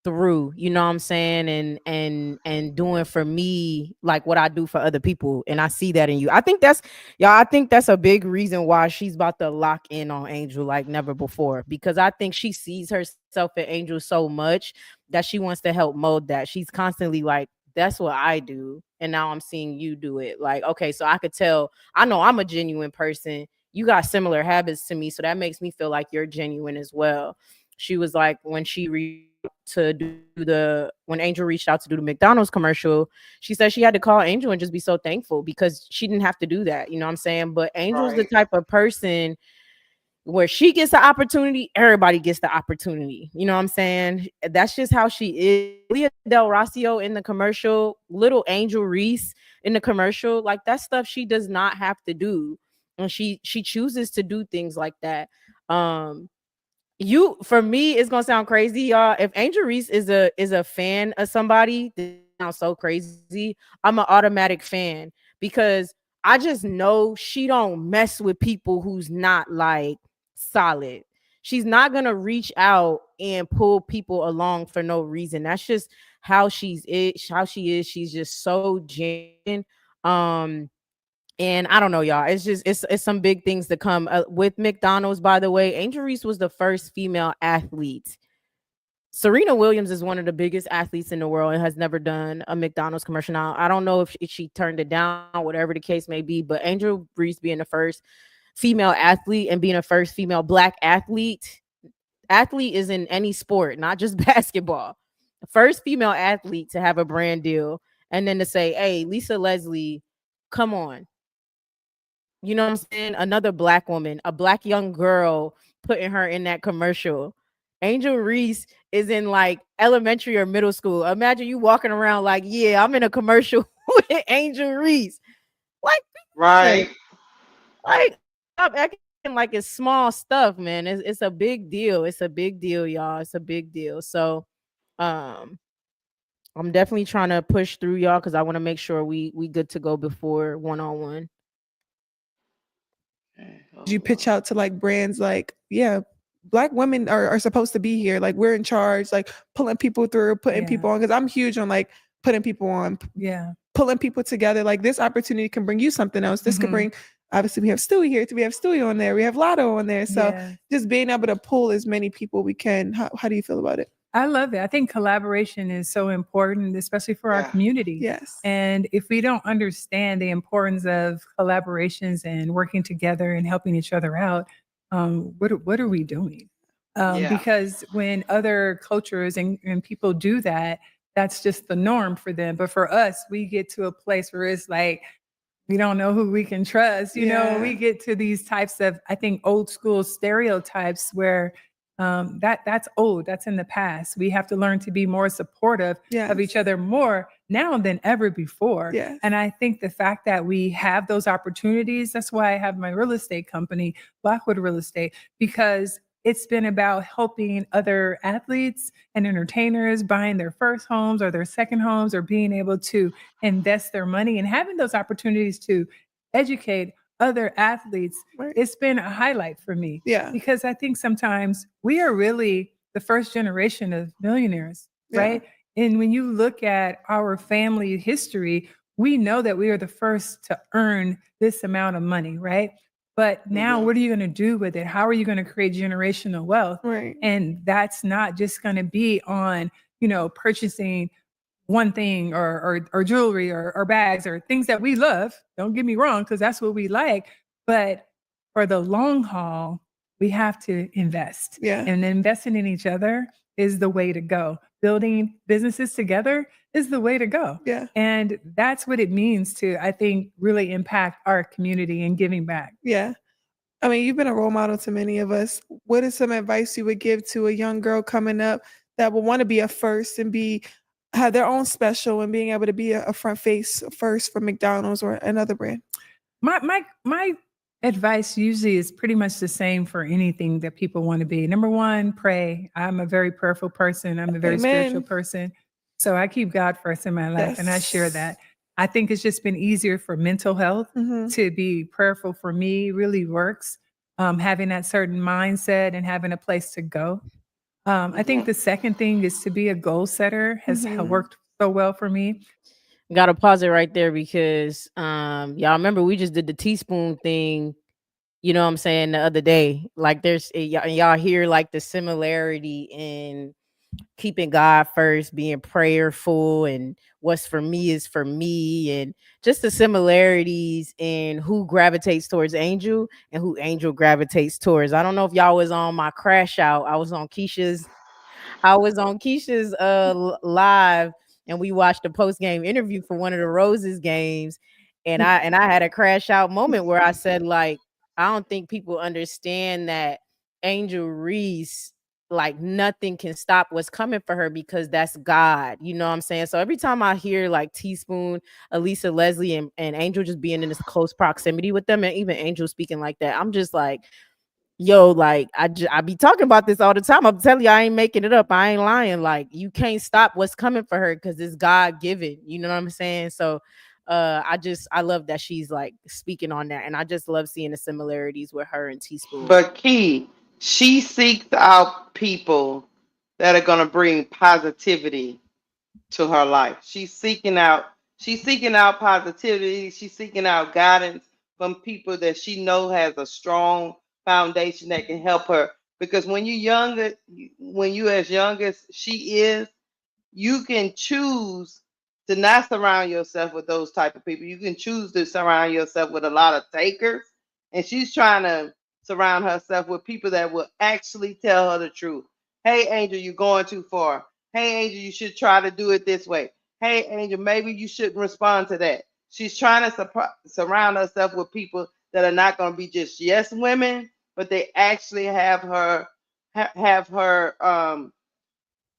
through, you know what I'm saying, and doing for me like what I do for other people, and I see that in you. I think that's a big reason why she's about to lock in on Angel like never before, because I think she sees herself in Angel so much that she wants to help mold that. She's constantly like, that's what I do, and now I'm seeing you do it. Like, okay, so I could tell, I know I'm a genuine person, you got similar habits to me, so that makes me feel like you're genuine as well. She was like, when Angel reached out to do the McDonald's commercial, she said she had to call Angel and just be so thankful because she didn't have to do that. You know what I'm saying? But Angel's the type of person where she gets the opportunity, everybody gets the opportunity. You know what I'm saying? That's just how she is. Leah Del Rossio in the commercial, little Angel Reese in the commercial, like, that stuff she does not have to do. And she chooses to do things like that. For me, it's gonna sound crazy, y'all. If Angel Reese is a fan of somebody, this sounds so crazy. I'm an automatic fan because I just know she don't mess with people who's not like solid. She's not gonna reach out and pull people along for no reason. That's just how she is. She's just so genuine. And I don't know, y'all. It's just it's some big things to come with McDonald's. By the way, Angel Reese was the first female athlete. Serena Williams is one of the biggest athletes in the world and has never done a McDonald's commercial. Now, I don't know if she turned it down, whatever the case may be, but Angel Reese being the first female athlete and being the first female Black athlete is in any sport, not just basketball. First female athlete to have a brand deal, and then to say, hey, Lisa Leslie, come on. You know what I'm saying? Another Black woman, a Black young girl, putting her in that commercial. Angel Reese is in like elementary or middle school. Imagine you walking around like, yeah, I'm in a commercial with Angel Reese. Like, right. Like, stop acting like it's small stuff, man. It's a big deal. It's a big deal, y'all. It's a big deal. So, um, I'm definitely trying to push through, y'all, because I want to make sure we good to go before 1-on-1. You pitch out to like brands like, yeah, Black women are supposed to be here. Like we're in charge, like pulling people through, putting people on. Because I'm huge on like putting people on, pulling people together. Like this opportunity can bring you something else. This could bring. Obviously, we have Stewie here. We have Stewie on there. We have Lotto on there. So just being able to pull as many people we can. How do you feel about it? I love it. I think collaboration is so important, especially for our community. Yes. And if we don't understand the importance of collaborations and working together and helping each other out, what are we doing? Because when other cultures and people do that, that's just the norm for them. But for us, we get to a place where it's like, we don't know who we can trust. You know, we get to these types of, I think, old school stereotypes where that's old. That's in the past. We have to learn to be more supportive of each other more now than ever before. And I think the fact that we have those opportunities, that's why I have my real estate company, Blackwood Real Estate, because it's been about helping other athletes and entertainers buying their first homes or their second homes or being able to invest their money and having those opportunities to educate other athletes. It's been a highlight for me. Because I think sometimes we are really the first generation of millionaires, right? And when you look at our family history, we know that we are the first to earn this amount of money, right? But now what are you going to do with it? How are you going to create generational wealth? And that's not just going to be on, purchasing one thing or jewelry or bags or things that we love. Don't get me wrong, because that's what we like. But for the long haul, we have to invest. And investing in each other is the way to go. Building businesses together is the way to go. And that's what it means to, I think, really impact our community and giving back. I mean, you've been a role model to many of us. What is some advice you would give to a young girl coming up that will want to be a first and have their own special and being able to be a front face first for McDonald's or another brand? My advice usually is pretty much the same for anything that people want to be. Number one, pray. I'm a very prayerful person. I'm a very spiritual person. So I keep God first in my life, and I share that. I think it's just been easier for mental health to be prayerful. For me really works. Having that certain mindset and having a place to go. I think the second thing is to be a goal setter has worked so well for me. Gotta pause it right there because y'all remember we just did the teaspoon thing, you know what I'm saying, the other day. Like there's y'all hear like the similarity in keeping God first, being prayerful, and what's for me is for me, and just the similarities in who gravitates towards Angel and who Angel gravitates towards. I don't know if y'all was on my crash out. I was on Keisha's live, and we watched a post-game interview for one of the Roses games, and I had a crash out moment where I said, like, I don't think people understand that Angel Reese, like, nothing can stop what's coming for her because that's God. You know what I'm saying? So every time I hear like Teaspoon, Elisa Leslie, and Angel just being in this close proximity with them, and even Angel speaking like that, I'm just like, yo, like I be talking about this all the time. I'm telling you, I ain't making it up. I ain't lying. Like, you can't stop what's coming for her because it's God given. You know what I'm saying? So I love that she's like speaking on that, and I just love seeing the similarities with her and Teaspoon. But Key, she seeks out people that are gonna bring positivity to her life. She's seeking out positivity. She's seeking out guidance from people that she know has a strong foundation that can help her. Because when you as young as she is, you can choose to not surround yourself with those type of people. You can choose to surround yourself with a lot of takers. And she's trying to surround herself with people that will actually tell her the truth. Hey, Angel, you're going too far. Hey, Angel, you should try to do it this way. Hey, Angel, maybe you shouldn't respond to that. She's trying to surround herself with people that are not going to be just yes women, but they actually have her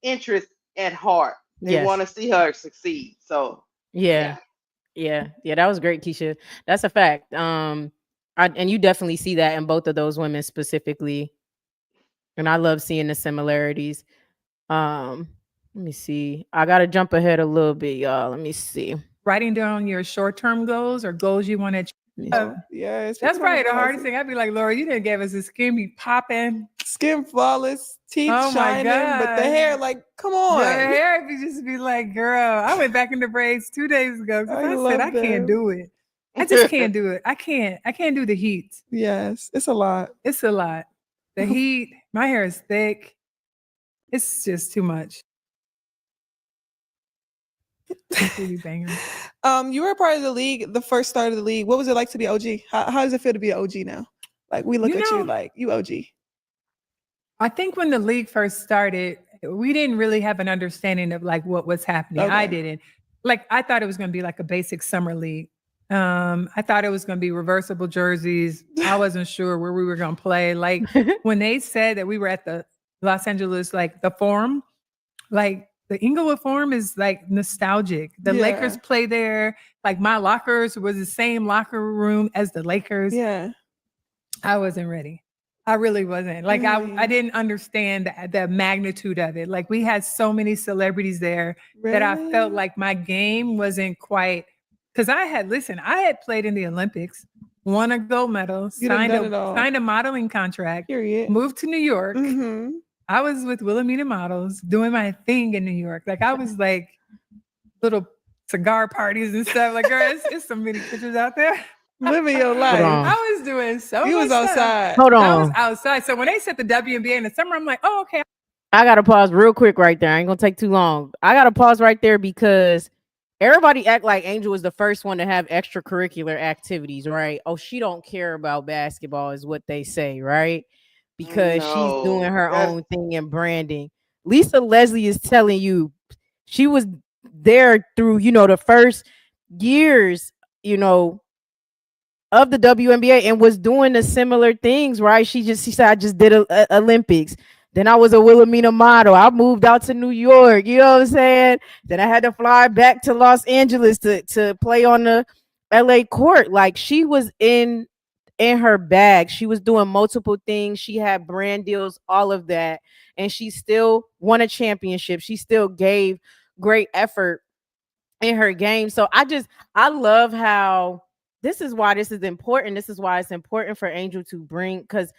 interest at heart. They want to see her succeed. So yeah, that was great, Keisha. That's a fact. And you definitely see that in both of those women specifically. And I love seeing the similarities. Let me see. I gotta jump ahead a little bit, y'all. Let me see. Writing down your short-term goals or goals you want to achieve. Yeah, that's probably the hardest thing. I'd be like, Laura, you didn't give us a skin be popping, skin flawless, teeth shining, but the hair, like, come on. The hair be just be like, girl. I went back into braids 2 days ago because I said I can't do it. I just can't do it. I can't do the heat. Yes, it's a lot. It's a lot. The heat. My hair is thick. It's just too much. You were a part of the league, the first start of the league. What was it like to be OG? How does it feel to be an OG now? Like, we look at you like you OG. I think when the league first started, we didn't really have an understanding of like what was happening. Okay. I didn't. Like, I thought it was going to be like a basic summer league. I thought it was going to be reversible jerseys. I wasn't sure where we were going to play. Like, when they said that we were at the Los Angeles, like the Forum, like the Inglewood Forum is like nostalgic. The Lakers play there. Like, my lockers was the same locker room as the Lakers. Yeah. I wasn't ready. I really wasn't. Like, I didn't understand the magnitude of it. Like, we had so many celebrities there that I felt like my game wasn't quite, because I had played in the Olympics, won a gold medal, signed a modeling contract, moved to New York. Mm-hmm. I was with Wilhelmina Models doing my thing in New York. Like, I was like little cigar parties and stuff. Like, girl, it's so many pictures out there. Living your life. I was doing so You much was outside. Hold on. I was outside. So when they said the WNBA in the summer, I'm like, oh, okay. I got to pause real quick right there. I ain't going to take too long. I got to pause right there because everybody act like Angel was the first one to have extracurricular activities, right? Oh, she don't care about basketball is what they say, right? Because she's doing her own thing in branding. Lisa Leslie is telling you she was there through, the first years, of the WNBA and was doing the similar things, right? She said, I just did a Olympics. Then I was a Wilhelmina model. I moved out to New York. You know what I'm saying? Then I had to fly back to Los Angeles to play on the LA court. Like, she was in her bag. She was doing multiple things. She had brand deals, all of that. And she still won a championship. She still gave great effort in her game. So I love how this is why this is important. This is why it's important for Angel to bring, because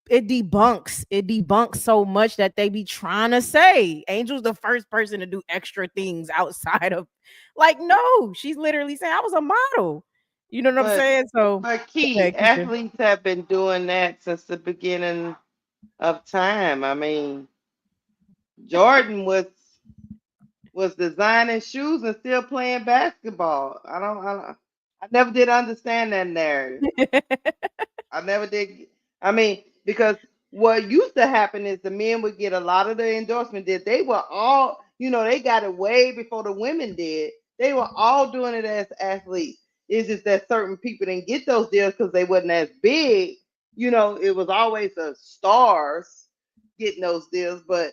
it debunks so much that they be trying to say Angel's the first person to do extra things outside of, like, no, she's literally saying I was a model. You know what I'm saying? So, but athletes have been doing that since the beginning of time. I mean, Jordan was designing shoes and still playing basketball. I never did understand that narrative. I never did. I mean, because what used to happen is the men would get a lot of the endorsement. They were all, they got it way before the women did. They were all doing it as athletes. It's just that certain people didn't get those deals because they wasn't as big. It was always the stars getting those deals. But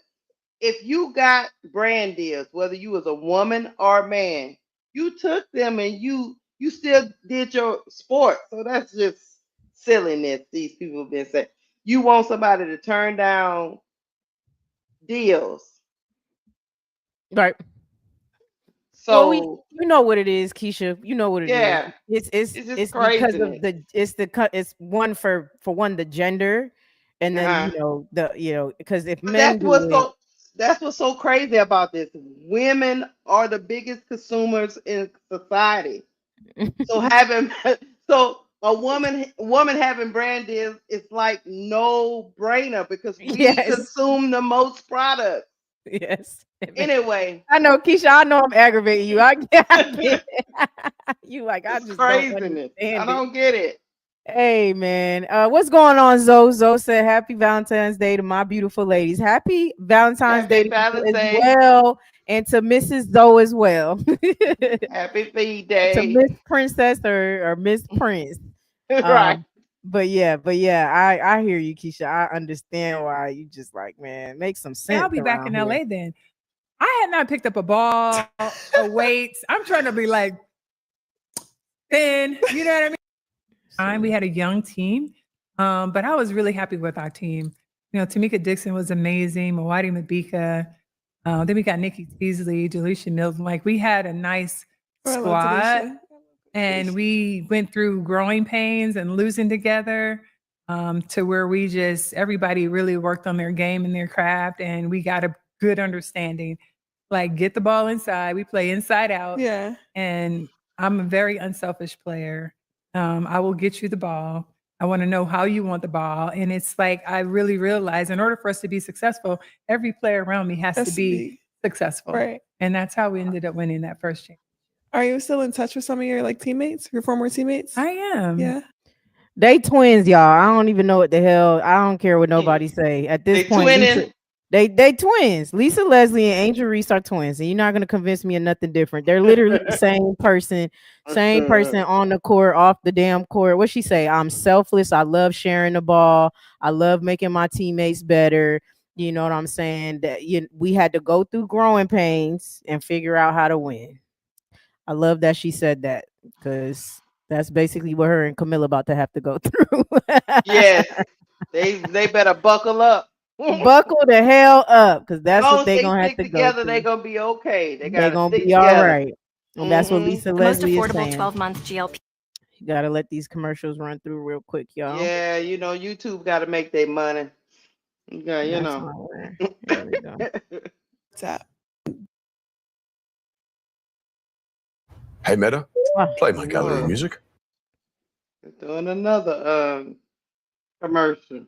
if you got brand deals, whether you was a woman or a man, you took them and you still did your sport. So that's just silliness. These people have been saying. You want somebody to turn down deals, right? So you know what it is, Keisha. You know what it is. It's because of it's one for one the gender, and then because if men that's what's so crazy about this. Women are the biggest consumers in society. So a woman having brand deals is like no brainer because we consume the most products. Yes. Anyway, I know, Keisha. I know I'm aggravating you. I get it. You like I just craziness. I don't get it. Hey man, what's going on, Zoe? Zoe said, "Happy Valentine's Day to my beautiful ladies. Happy Valentine's Day as well, and to Mrs. Zoe as well. Happy feed day to Miss Princess or Miss Prince." Right. But yeah, I hear you, Keisha. I understand why you just like, man, make some sense. I'll be back in LA then. I had not picked up a ball or weights. I'm trying to be like thin, you know what I mean? time. We had a young team, but I was really happy with our team. Tamika Dixon was amazing. Mawadi Mabika. Then we got Nikki Teasley, Delisha Milton. Like, we had a nice squad, and we went through growing pains and losing together to where everybody really worked on their game and their craft, and we got a good understanding. Like, get the ball inside. We play inside out. Yeah. And I'm a very unselfish player. I will get you the ball. I want to know how you want the ball. And it's like, I really realized in order for us to be successful, every player around me has to be successful. Right. And that's how we ended up winning that first championship. Are you still in touch with some of your teammates, your former teammates? I am. Yeah. They twins, y'all. I don't even know what the hell. I don't care what nobody say. At this point, they twins. Lisa Leslie and Angel Reese are twins, and you're not gonna convince me of nothing different. They're literally the same person on the court, off the damn court. What she say? I'm selfless. I love sharing the ball. I love making my teammates better. You know what I'm saying? That we had to go through growing pains and figure out how to win. I love that she said that, because that's basically what her and Camilla about to have to go through. Yes, they better buckle up. Buckle the hell up, because that's what they're gonna have to together, go through. they're gonna be okay. They're gonna be all right. And that's what Lisa Leslie is saying. 12-month GLP. You gotta let these commercials run through real quick, y'all. Yeah, YouTube got to make their money. Yeah, There we go. What's up? Hey, Meta, play my gallery music. Doing another commercial.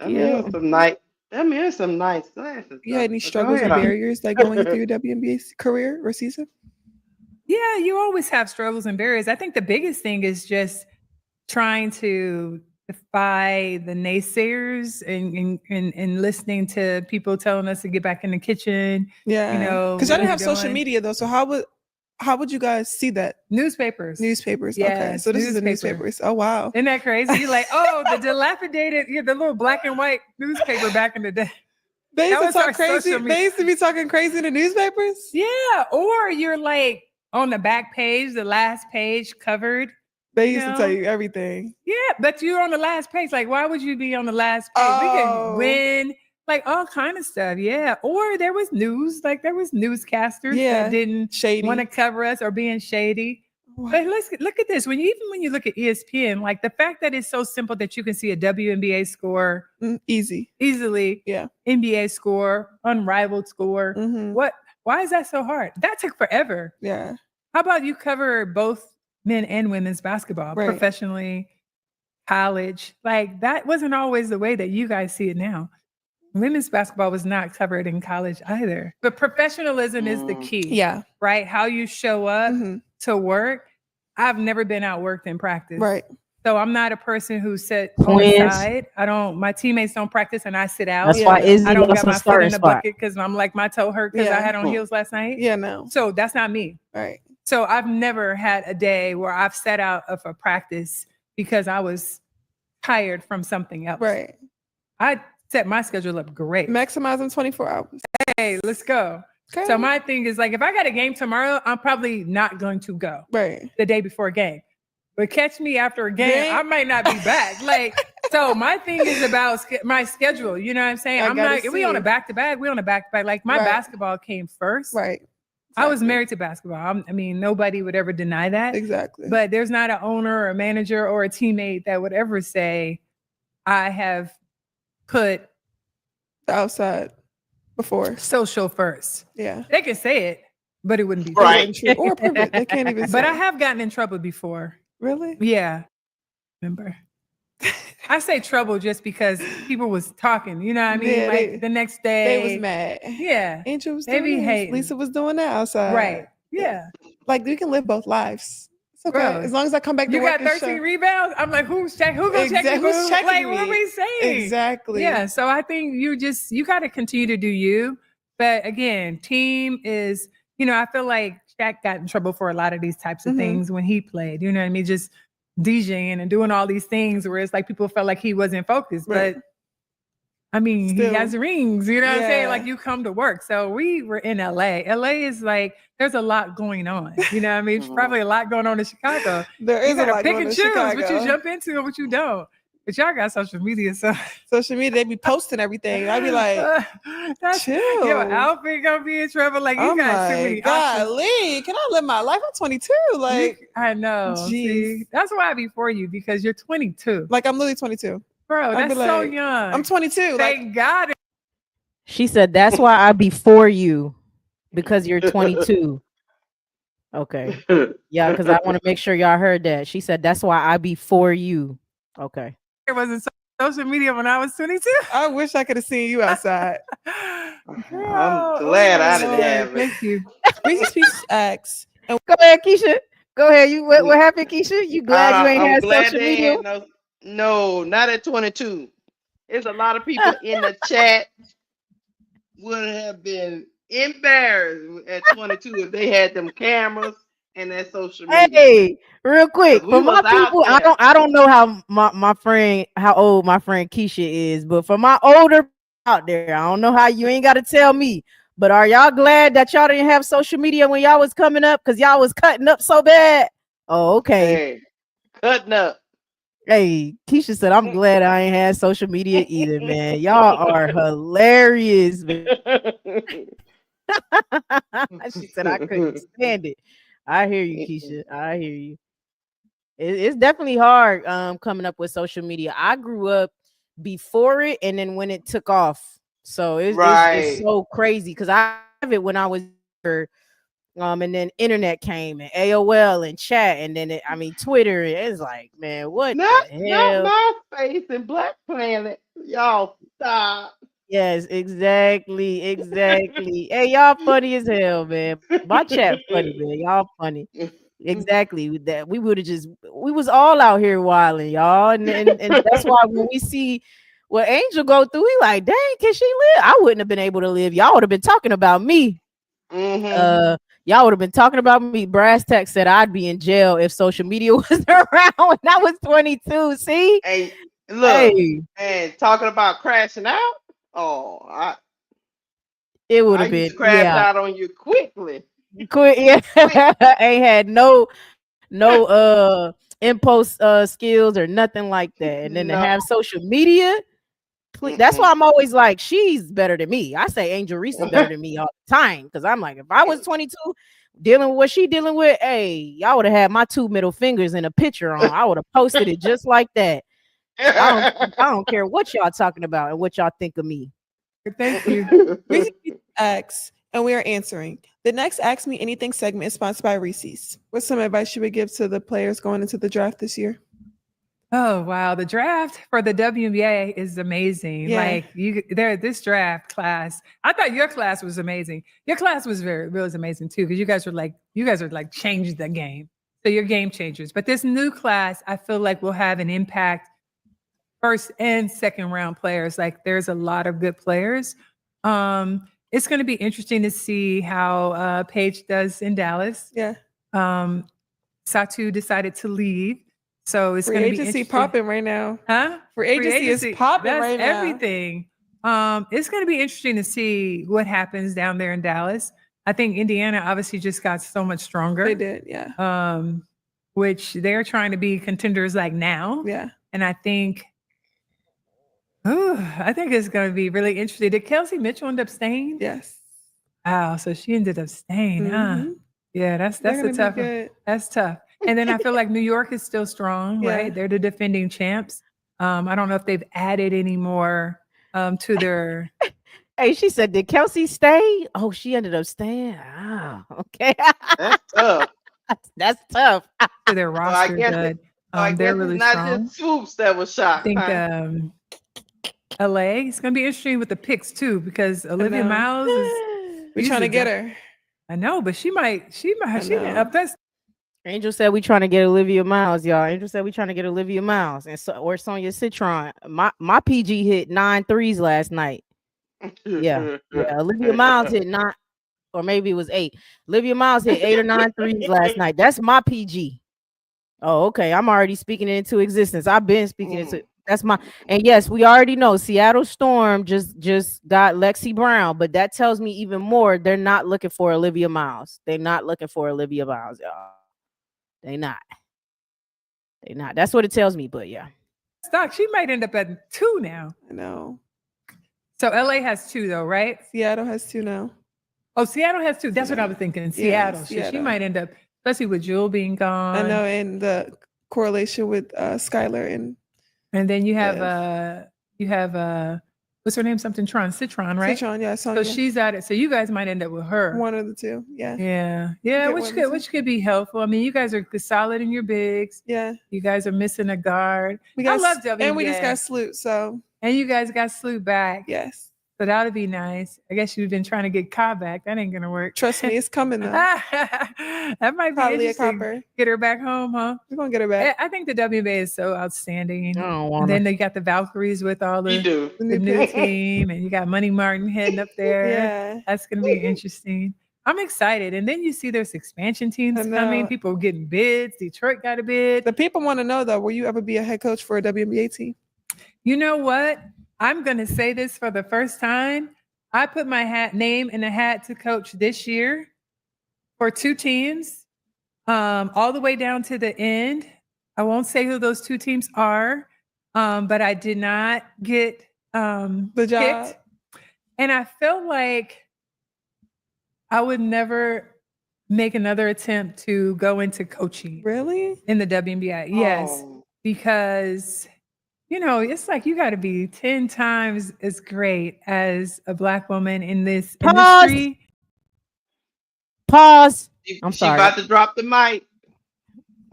Some nice glasses. You had any struggles or barriers going through your WNBA career or season? Yeah, you always have struggles and barriers. I think the biggest thing is just trying to defy the naysayers and listening to people telling us to get back in the kitchen. Yeah, because I didn't have social media though. So how would you guys see that? Newspapers. Yeah, okay. So this is the newspapers. Oh, wow. Isn't that crazy? You're like, oh, the dilapidated, the little black and white newspaper back in the day. They used to talk crazy. They used to be talking crazy in the newspapers? Yeah. Or you're like on the back page, the last page covered. They used to tell you everything. Yeah, but you're on the last page. Like, why would you be on the last page? We can win. Like all kind of stuff, yeah. Or there was news, like there was newscasters that didn't want to cover us or being shady. Wow. But look at this. When you look at ESPN, like the fact that it's so simple that you can see a WNBA score easily, NBA score, unrivaled score. Why is that so hard? That took forever. Yeah. How about you cover both men and women's basketball professionally, college? Like that wasn't always the way that you guys see it now. Women's basketball was not covered in college either. But professionalism is the key. Yeah. Right? How you show up to work. I've never been outworked in practice. Right. So I'm not a person who sits on the side. My teammates don't practice and I sit out. That's why Izzy I don't lost got my the foot in the spot. bucket because I'm like, my toe hurt because I had on heels last night. Yeah, no. So that's not me. Right. So I've never had a day where I've sat out of a practice because I was tired from something else. Right. I set my schedule up great. Maximize them 24 hours. Hey, let's go. Okay. So my thing is like, if I got a game tomorrow, I'm probably not going to go the day before a game. But catch me after a game, I might not be back. Like, so my thing is about my schedule. You know what I'm saying? We on a back-to-back. We on a back-to-back. Like my basketball came first. Right. I was married to basketball. I mean, nobody would ever deny that. Exactly. But there's not an owner or a manager or a teammate that would ever say, I have put the outside before social first. Yeah. They can say it, but it wouldn't be true. Or prove it. They can't even say But I have gotten in trouble before. Really? Yeah. Remember? I say trouble just because people was talking, you know what I mean? Yeah, the next day. They was mad. Yeah. Angel was doing this. Lisa was doing that outside. Right. Yeah. Like we can live both lives. It's okay. Bro, as long as I come back to work. You got 13 rebounds? I'm like, who's gonna check me? Who's checking like, me? what are we saying? Exactly. Yeah. So I think you got to continue to do you. But again, team is, I feel like Shaq got in trouble for a lot of these types of things when he played. You know what I mean? Just DJing and doing all these things where it's like people felt like he wasn't focused. Right. But I mean, Still. he has rings, you know what I'm saying? Like, you come to work. So we were in LA. LA is like, there's a lot going on. You know what I mean? There's probably a lot going on in Chicago. There is you a lot pick going and on in choose Chicago. what you jump into and what you don't. But y'all got social media, so social media, they be posting everything. I'd be like, chill. Your outfit gonna be in trouble. Like, you got too many options. Golly, can I live my life? I'm 22. Like, I know. See, that's why I be for you, because you're 22. Like, I'm literally 22. Bro, that's so young. I'm 22. Thank God. She said, that's why I be for you, because you're 22. Okay. Yeah, because I want to make sure y'all heard that. She said, that's why I be for you. Okay. It wasn't social media when I was 22. I wish I could have seen you outside. Girl, I'm glad I didn't have it. Thank you. Reese's Pieces X. Go ahead, Keisha. Go ahead. You what happened, Keisha? You glad you ain't had social media? No, not at 22. There's a lot of people in the chat would have been embarrassed at 22 if they had them cameras and that social media. Hey, real quick, for my people, I don't know how how old my friend Keisha is, but for my older out there, I don't know how you ain't got to tell me. But are y'all glad that y'all didn't have social media when y'all was coming up because y'all was cutting up so bad? Oh, okay. Hey, cutting up. Hey, Keisha said, I'm glad I ain't had social media either, man. Y'all are hilarious, man. She said, I couldn't stand it. I hear you, Keisha. I hear you. It's definitely hard coming up with social media. I grew up before it and then when it took off. So it's so crazy because I have it when I was younger. And then internet came and AOL and chat and then Twitter. It's like, man, what the hell? Not MySpace and Black Planet. Y'all stop. Yes, exactly. Hey, y'all funny as hell, man. My chat funny, man. Y'all funny. Exactly. That we was all out here wilding, y'all. And that's why when we see what Angel go through, we like, dang, can she live? I wouldn't have been able to live. Y'all would have been talking about me. Y'all would have been talking about me. Brass Tech said I'd be in jail if social media was around when I was 22. See? Hey, look, and talking about crashing out. Oh, it would have been crash out on you quickly. Ain't had no impulse skills or nothing like that. And then to have social media. That's why I'm always like, she's better than me. I say Angel Reese is better than me all the time because I'm like, if I was 22 dealing with what she dealing with, hey, y'all would have had my 2 middle fingers in a picture on. I would have posted it just like that. I don't care what y'all talking about and what y'all think of me. Thank you. X, and we are answering. The next Ask Me Anything segment is sponsored by Reese's. What's some advice you would give to the players going into the draft this year? Oh wow, the draft for the WNBA is amazing. Yeah. Like this draft class. I thought your class was amazing. Your class was was amazing too, because you guys are like changing the game. So you're game changers. But this new class, I feel like will have an impact. First and second round players. Like there's a lot of good players. It's going to be interesting to see how Paige does in Dallas. Yeah. Satu decided to leave. So it's going to be interesting. Popping right now. Huh? Free agency is popping right now. That's everything. It's going to be interesting to see what happens down there in Dallas. I think Indiana obviously just got so much stronger. They did, yeah. Which they're trying to be contenders like now. Yeah. And I think it's going to be really interesting. Did Kelsey Mitchell end up staying? Yes. Wow. So she ended up staying, huh? Yeah, that's a tough one. That's tough. And then I feel like New York is still strong, right? They're the defending champs. I don't know if they've added any more to their. Hey, she said, did Kelsey stay? Oh, she ended up staying. Ah, okay. That's tough. That's tough. To their roster, they're really not strong. Just Swoops that was shot. I think LA. It's going to be interesting with the picks too, because Olivia Miles is. We're trying to get her. I know, but she might up this. Angel said we trying to get Olivia Miles, y'all. Angel said we trying to get Olivia Miles, and or Sonia Citron. My PG hit 9 threes last night. Yeah. Olivia Miles hit 9, or maybe it was 8. Olivia Miles hit 8 or 9 threes last night. That's my PG. Oh, okay. I'm already speaking it into existence. I've been speaking it That's my, and yes, we already know Seattle Storm just got Lexi Brown, but that tells me even more. They're not looking for Olivia Miles. They're not looking for Olivia Miles, y'all. They not. They not. That's what it tells me. But yeah, Stock. She might end up at 2 now. I know. So LA has 2 though, right? Seattle has 2 now. Oh, Seattle has 2. That's what I was thinking. Seattle. So she might end up, especially with Jewel being gone. I know, and the correlation with Skylar and then you have what's her name? Something Citron, right? Citron, yeah. So she's at it. So you guys might end up with her. One of the 2, yeah. Yeah, which could be helpful. I mean, you guys are solid in your bigs. Yeah. You guys are missing a guard. I love WNBA. And we just got Sloot, so. And you guys got Sloot back. Yes. So that would be nice. I guess you've been trying to get Ka back. That ain't gonna work. Trust me, it's coming though. That might be probably interesting. a copper. Get her back home, huh? We're gonna get her back. I think the WNBA is so outstanding. I don't want and then they got the Valkyries with all the new team, and you got Money Martin heading up there. Yeah, that's gonna be interesting. I'm excited. And then you see there's expansion teams coming. People getting bids. Detroit got a bid. The people want to know though, will you ever be a head coach for a WNBA team? You know what? I'm gonna say this for the first time. I put my name in the hat to coach this year for 2 teams, all the way down to the end. I won't say who those 2 teams are, but I did not get the job. Picked. And I felt like I would never make another attempt to go into coaching. Really? In the WNBA. Yes, because it's like you got to be 10 times as great as a Black woman in this industry. Pause. I'm she sorry. about to drop the mic.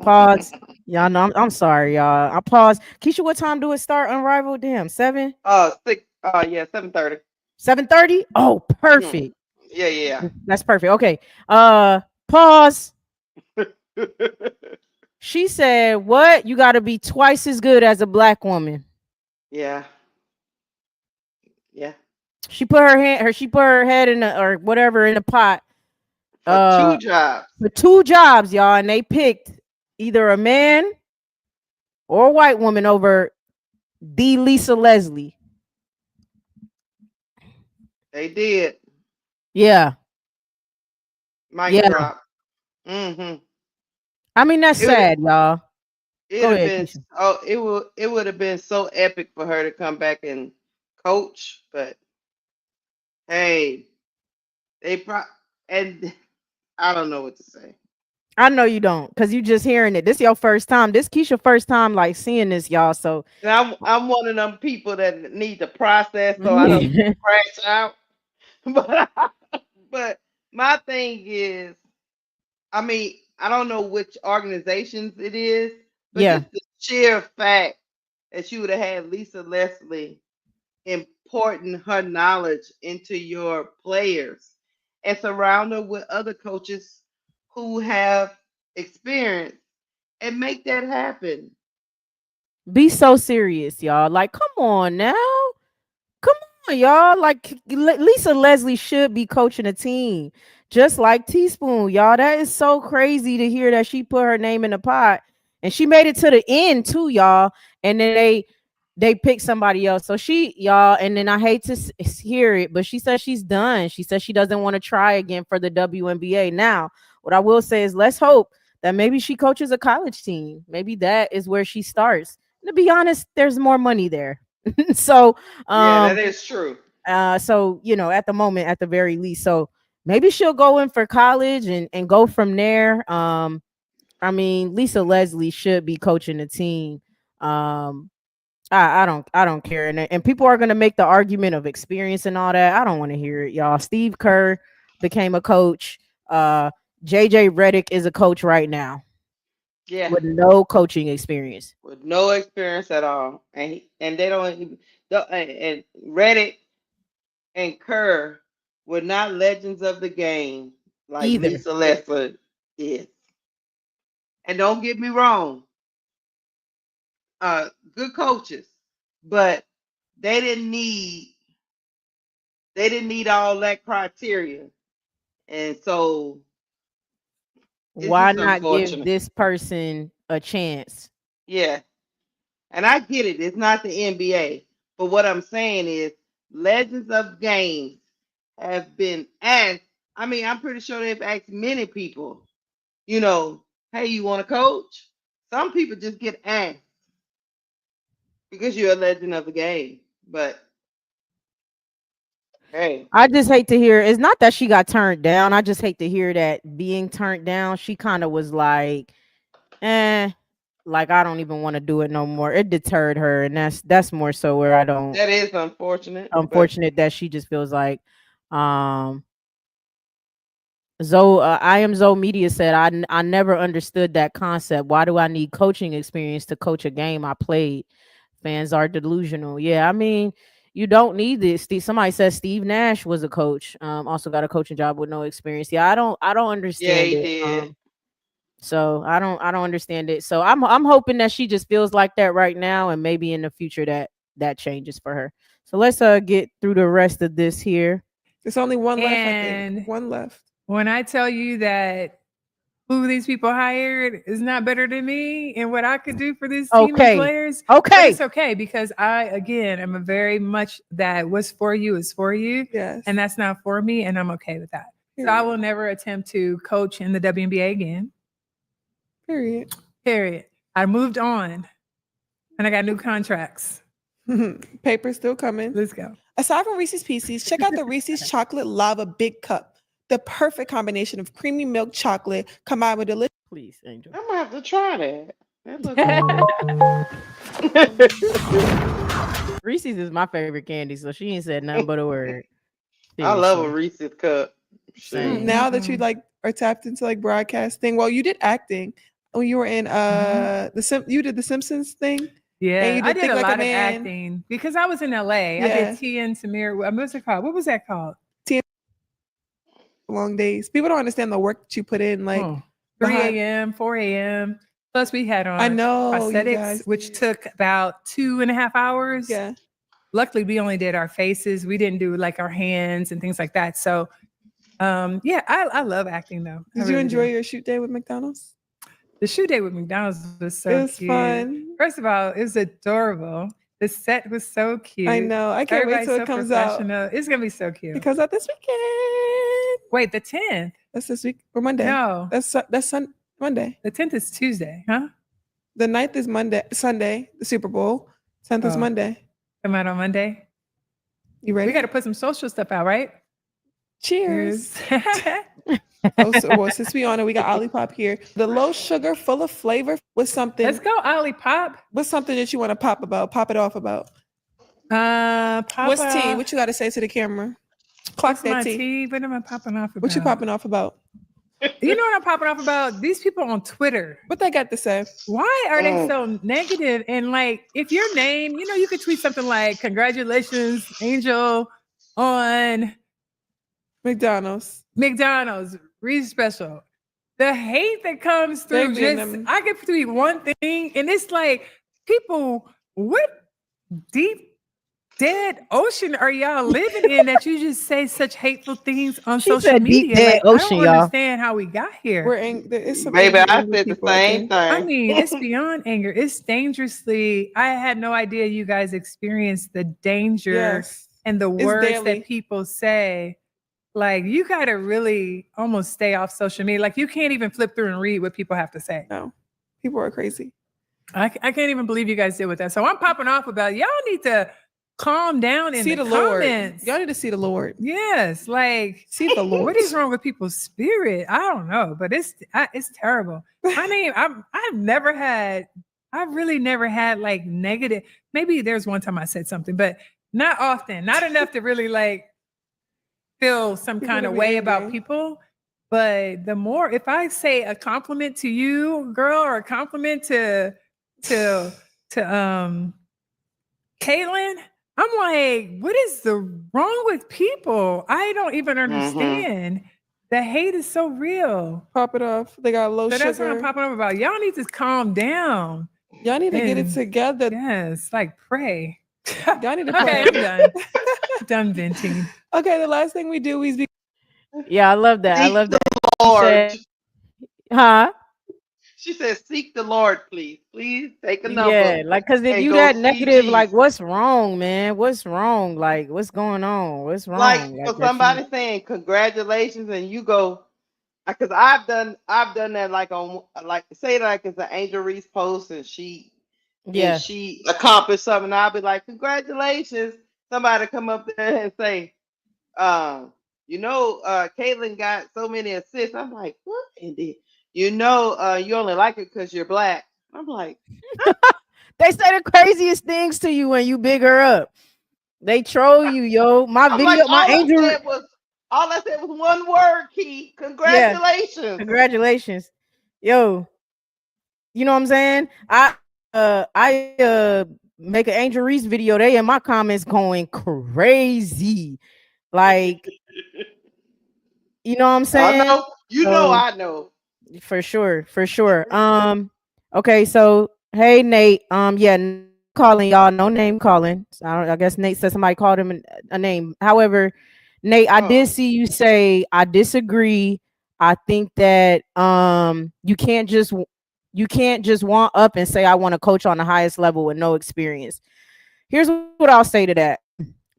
Pause. Y'all know I'm sorry, y'all. I pause. Keisha, what time do it start? Unrivaled? Damn, 7? 6. Yeah, 7:30. 7:30? Oh, perfect. Yeah. That's perfect. Okay. Pause. She said, "What? You got to be twice as good as a Black woman." Yeah. She put her head in or whatever in the pot. For 2 jobs. For 2 jobs, y'all, and they picked either a man or a white woman over the Lisa Leslie. They did. Yeah. Mic drop. Mm-hmm. I mean, that's sad, y'all. It would have been so epic for her to come back and coach, but hey, and I don't know what to say. I know you don't, because you just hearing it. This your first time. This Keisha first time like seeing this, y'all. So I'm one of them people that need to process, so I don't crash out. But my thing is, I mean, I don't know which organizations it is, but just the sheer fact that you would have had Lisa Leslie importing her knowledge into your players and surround her with other coaches who have experience and make that happen. Be so serious, y'all. Like, come on now. Come on, y'all. Like, Lisa Leslie should be coaching a team just like Teaspoon, y'all. That is so crazy to hear that she put her name in the pot and she made it to the end too, y'all. And then they picked somebody else. So y'all, and then I hate to hear it, but she says she's done. She says she doesn't want to try again for the WNBA. Now, what I will say is let's hope that maybe she coaches a college team. Maybe that is where she starts. And to be honest, there's more money there. So yeah, that is true. So at the moment, at the very least, so maybe she'll go in for college and go from there. I mean, Lisa Leslie should be coaching the team. I don't care, and people are gonna make the argument of experience and all that. I don't want to hear it, y'all. Steve Kerr became a coach. JJ Redick is a coach right now. Yeah, with no coaching experience. With no experience at all, and they don't. And Redick and Kerr were not legends of the game like either. Lisa Leslie is. And don't get me wrong, good coaches, but they didn't need all that criteria, and so why not give this person a chance? Yeah, And I get it, it's not the NBA. But what I'm saying is, legends of games have been asked. I mean, I'm pretty sure they've asked many people, hey, you want to coach? Some people just get asked because you're a legend of the game. But hey, I just hate to hear. It's not that she got turned down. I just hate to hear that being turned down. She kind of was like, like I don't even want to do it no more. It deterred her, and that's more so where I don't. That is unfortunate. Unfortunate that she just feels like, Zoe, I am Zoe Media said, I never understood that concept. Why do I need coaching experience to coach a game I played? Fans are delusional. Yeah, I mean, you don't need this. Somebody says Steve Nash was a coach. Also got a coaching job with no experience. Yeah, I don't understand yeah, he it. did. So I don't understand it. So I'm hoping that she just feels like that right now, and maybe in the future that changes for her. So let's get through the rest of this here. There's only one left, I think. One left. When I tell you that who these people hired is not better than me and what I could do for this team and players, but it's okay because I, again, am a very much that what's for you is for you. Yes. And that's not for me, and I'm okay with that. Period. So I will never attempt to coach in the WNBA again. Period. I moved on and I got new contracts. Paper's still coming. Let's go. Aside from Reese's Pieces, check out the Reese's Chocolate Lava Big Cup. The perfect combination of creamy milk chocolate combined with delicious. Please, Angel. I'm gonna have to try that. That looks Reese's is my favorite candy, so she ain't said nothing but a word. I love a Reese's cup. Now that you are tapped into broadcasting, well, you did acting when you were in you did the Simpsons thing. Yeah, I did a lot of acting because I was in LA. Yeah. I did TN Samir. What was it called? What was that called? Long days. People don't understand the work that you put in, 3 a.m., 4 a.m. Plus we had on prosthetics, which took about 2.5 hours. Yeah. Luckily, we only did our faces. We didn't do our hands and things like that. So, I love acting though. Did you enjoy your shoot day with McDonald's? The shoot day with McDonald's was so cute. Fun. First of all, it was adorable. The set was so cute. I know. I can't wait till it comes out. It's gonna be so cute. It comes out this weekend. Wait, the 10th? That's this week or Monday? No, that's Monday. The 10th is Tuesday, huh? The 9th is Sunday. The Super Bowl. 10th is Monday. Come out on Monday. You ready? We got to put some social stuff out, right? Cheers. Since we on it, we got Olipop here. The low sugar, full of flavor with something. Let's go, Olipop. What's something that you want to pop it off about? What's tea? What you got to say to the camera? Clock that tea. What am I popping off about? What you popping off about? You know what I'm popping off about? These people on Twitter. What they got to say? Why are they so negative? And if your name, you could tweet something like, congratulations, Angel, on McDonald's, Reese Special. The hate that comes through I could tweet one thing and it's people, what deep dead ocean are y'all living in that you just say such hateful things on social media? Deep dead ocean, I don't understand how we got here. Baby, I said the same thing. I mean, it's beyond anger. It's dangerously. I had no idea you guys experienced the danger and the words that people say. You got to really almost stay off social media. You can't even flip through and read what people have to say. No, people are crazy. I can't even believe you guys did with that. So I'm popping off about y'all need to calm down in the comments. Y'all need to see the Lord. Yes, see the Lord. What is wrong with people's spirit? I don't know, but it's terrible. I mean, I've really never had negative. Maybe there's one time I said something, but not often. Not enough to really feel some kind of way about people. But the more, if I say a compliment to you, girl, or a compliment to Caitlin, I'm like, what is wrong with people? I don't even understand. The hate is so real. Pop it off. They got low sugar. That's what I'm popping up about. Y'all need to calm down. Y'all need to get it together. Yes, pray. Y'all need to pray. Okay, I'm done. Done venting. Okay, the last thing we do is I love that. I love that. Lord. She said, "Seek the Lord, please. Please take a number Yeah, like, cause if and you go that see negative, like, Jesus." what's wrong, man? What's wrong? Like, what's going on? What's Like wrong? Like for that you somebody saying congratulations, and you go, because I've done that, like on, like, say like it's an Angel Reese post and yeah. she accomplished something. I'll be like, congratulations. Somebody come up there and say, Caitlin got so many assists. I'm like, what? And then, you only like it because you're black. I'm like, They say the craziest things to you when you big her up. They troll you, yo. My I'm like, video, my angel. all I said was one word, Key. Yeah, Congratulations. congratulations, yo. You know what I'm saying? I make an Angel Reese video. They in my comments going crazy, like, you know what I'm I saying? know. So I know. for sure, for sure. Okay, so hey Nate, yeah, calling y'all, no name calling. So I guess Nate said somebody called him a name. However, Nate, I did see you say I disagree. I think that you can't just want up and say I want to coach on the highest level with no experience. Here's what I'll say to that,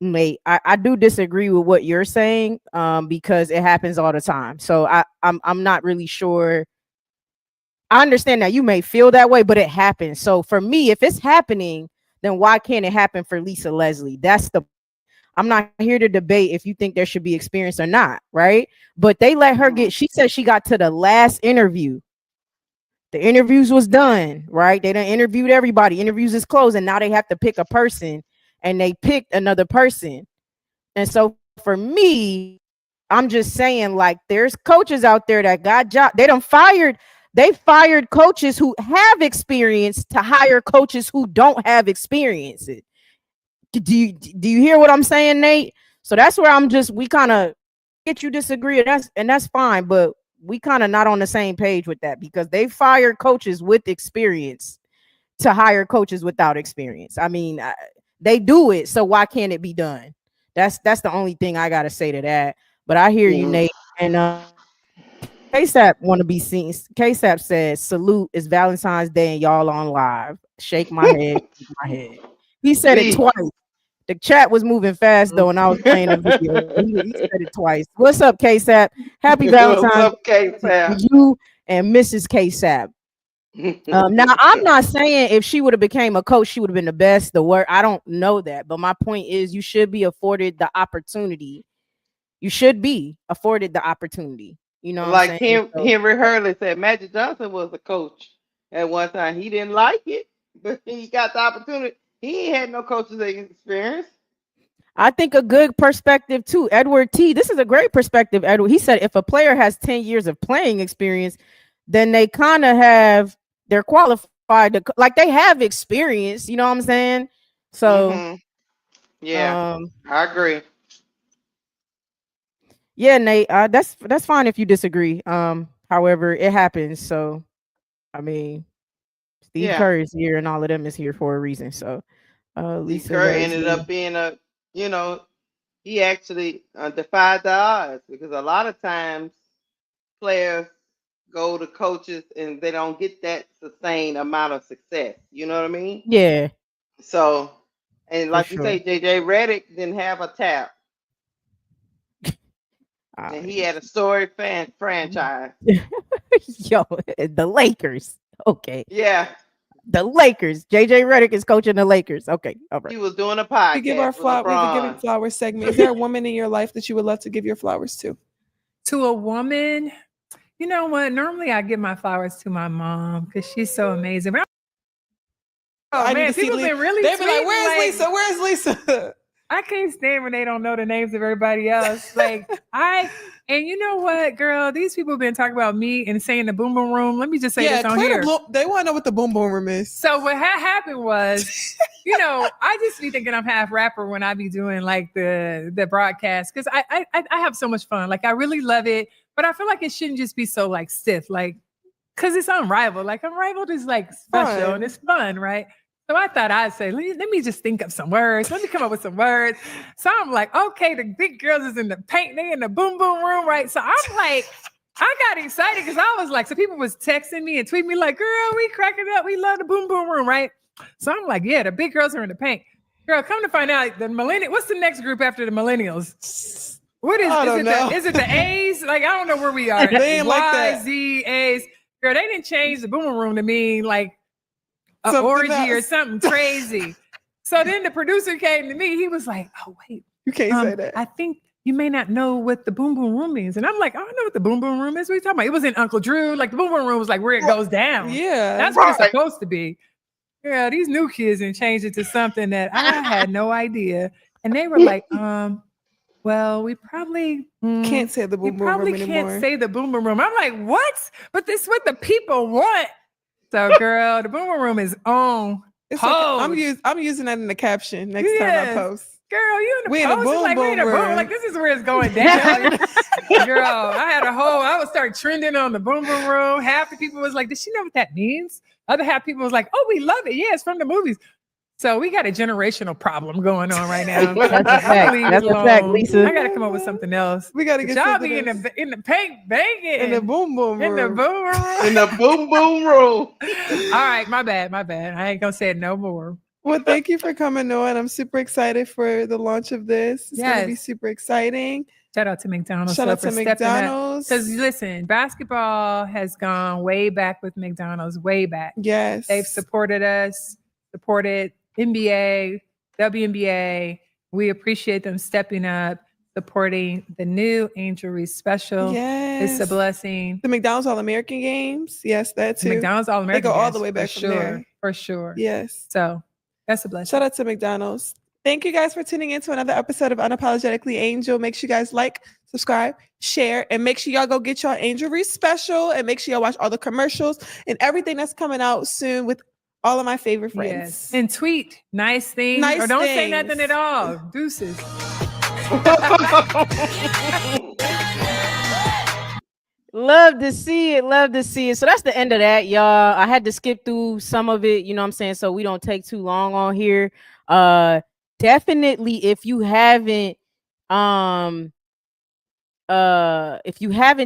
Nate. I do disagree with what you're saying, because it happens all the time. So I'm not really sure. I understand that you may feel that way, but it happens. So for me, if it's happening, then why can't it happen for Lisa Leslie? I'm not here to debate if you think there should be experience or not, right? But they let her she said she got to the last interview. The interviews was done, right? They done interviewed everybody. Interviews is closed, and now they have to pick a person, and they picked another person. And so for me, I'm just saying, like, there's coaches out there that got job. They fired coaches who have experience to hire coaches who don't have experience. Do you hear what I'm saying, Nate? So that's where we kind of get you disagree, and that's fine, but we kind of not on the same page with that, because they fired coaches with experience to hire coaches without experience. I mean, they do it, so why can't it be done? That's the only thing I gotta say to that. But I hear you, Nate. And KSAP want to be seen. KSAP says, "Salute, it's Valentine's Day and y'all on live." Shake my head, shake my head. He said it twice. The chat was moving fast though, and I was playing a video. He said it twice. What's up, KSAP? Happy Valentine's What's up, Day to you and Mrs. KSAP. Now I'm not saying if she would have became a coach, she would have been the best. The word, I don't know that, but my point is, you should be afforded the opportunity. You should be afforded the opportunity. You know what I'm saying? Henry Hurley said, Magic Johnson was a coach at one time. He didn't like it, but he got the opportunity. He ain't had no coach's experience. I think a good perspective too. Edward T. This is a great perspective, Edward. He said if a player has 10 years of playing experience, then they kind of they're qualified to, like, they have experience. You know what I'm saying? So, yeah, I agree. Yeah, Nate. That's fine if you disagree. However, it happens. So, I mean, Steve Kerr is here, and all of them is here for a reason. So, Lisa Kerr ended up being he actually defied the odds, because a lot of times players go to coaches and they don't get that sustained amount of success. You know what I mean? Yeah. So, and like you say, JJ Redick didn't have a tap. And he had a storied franchise. Yo, the Lakers. Okay. Yeah. The Lakers. JJ Redick is coaching the Lakers. Okay. All right. He was doing a podcast. We give the Giving Flowers segment. Is there a woman in your life that you would love to give your flowers to? To a woman? You know what? Normally I give my flowers to my mom because she's so amazing. But man, people been really They'd be like, "Where's Lisa? Where's Lisa?" I can't stand when they don't know the names of everybody else. And you know what, girl? These people have been talking about me and saying the boom boom room. Let me just say this on here. They want to know what the boom boom room is. So what happened was, I just be thinking I'm half rapper when I be doing like the broadcast, because I have so much fun. Like, I really love it, but I feel like it shouldn't just be so like stiff, like, because it's Unrivaled. Like, Unrivaled is like special and it's fun, right? So I thought I'd say, let me just think of some words. Let me come up with some words. So I'm like, okay, the big girls is in the paint. They in the boom boom room, right? So I'm like, I got excited because I was like, so people was texting me and tweeting me like, girl, we cracking up. We love the boom boom room, right? So I'm like, yeah, the big girls are in the paint. Girl, come to find out, the millennial. What's the next group after the millennials? What is it? Is it the A's? Like, I don't know where we are. They ain't like Y, that. Z, A's. Girl, they didn't change the boom room to mean like an orgy or something crazy. So then the producer came to me. He was like, oh, wait. You can't say that. I think you may not know what the boom boom room means. And I'm like, I don't know what the boom boom room is. What are you talking about? It was in Uncle Drew. Like the boom boom room was like where it goes down. Yeah. That's what it's supposed to be. Yeah, these new kids and changed it to something that I had no idea. And they were like, well, we probably can't say the boom boom room anymore. We probably can't say the boom boom room. I'm like, what? But this is what the people want. So, girl, the boom boom room is on. It's like, I'm using that in the caption next time I post. Girl, you in the we in a boom like, boom room. Like, this is where it's going down. Girl, I would start trending on the boom boom room. Half the people was like, does she know what that means? Other half people was like, oh, we love it. Yeah, it's from the movies. So we got a generational problem going on right now. That's a fact. That's a fact, Lisa. I got to come up with something else. We got to get y'all be in the paint banging. In the boom boom room. In the boom room. In the boom boom room. All right, my bad. I ain't going to say it no more. Well, thank you for coming on. I'm super excited for the launch of this. It's going to be super exciting. Shout out to McDonald's. Shout out to McDonald's. Because listen, basketball has gone way back with McDonald's, way back. Yes. They've supported us, supported NBA, WNBA. We appreciate them stepping up, supporting the new Angel Reese special. Yes. It's a blessing. The McDonald's All-American Games. Yes, that too. The McDonald's All-American They go all Games, the way back from there. For sure. Yes. So that's a blessing. Shout out to McDonald's. Thank you guys for tuning in to another episode of Unapologetically Angel. Make sure you guys like, subscribe, share, and make sure y'all go get y'all Angel Reese special, and make sure y'all watch all the commercials and everything that's coming out soon with all of my favorite friends. Yes. And tweet nice things or don't say nothing at all. Deuces. Love to see it. Love to see it. So that's the end of that, y'all. I had to skip through some of it, you know what I'm saying? So we don't take too long on here. Definitely if you haven't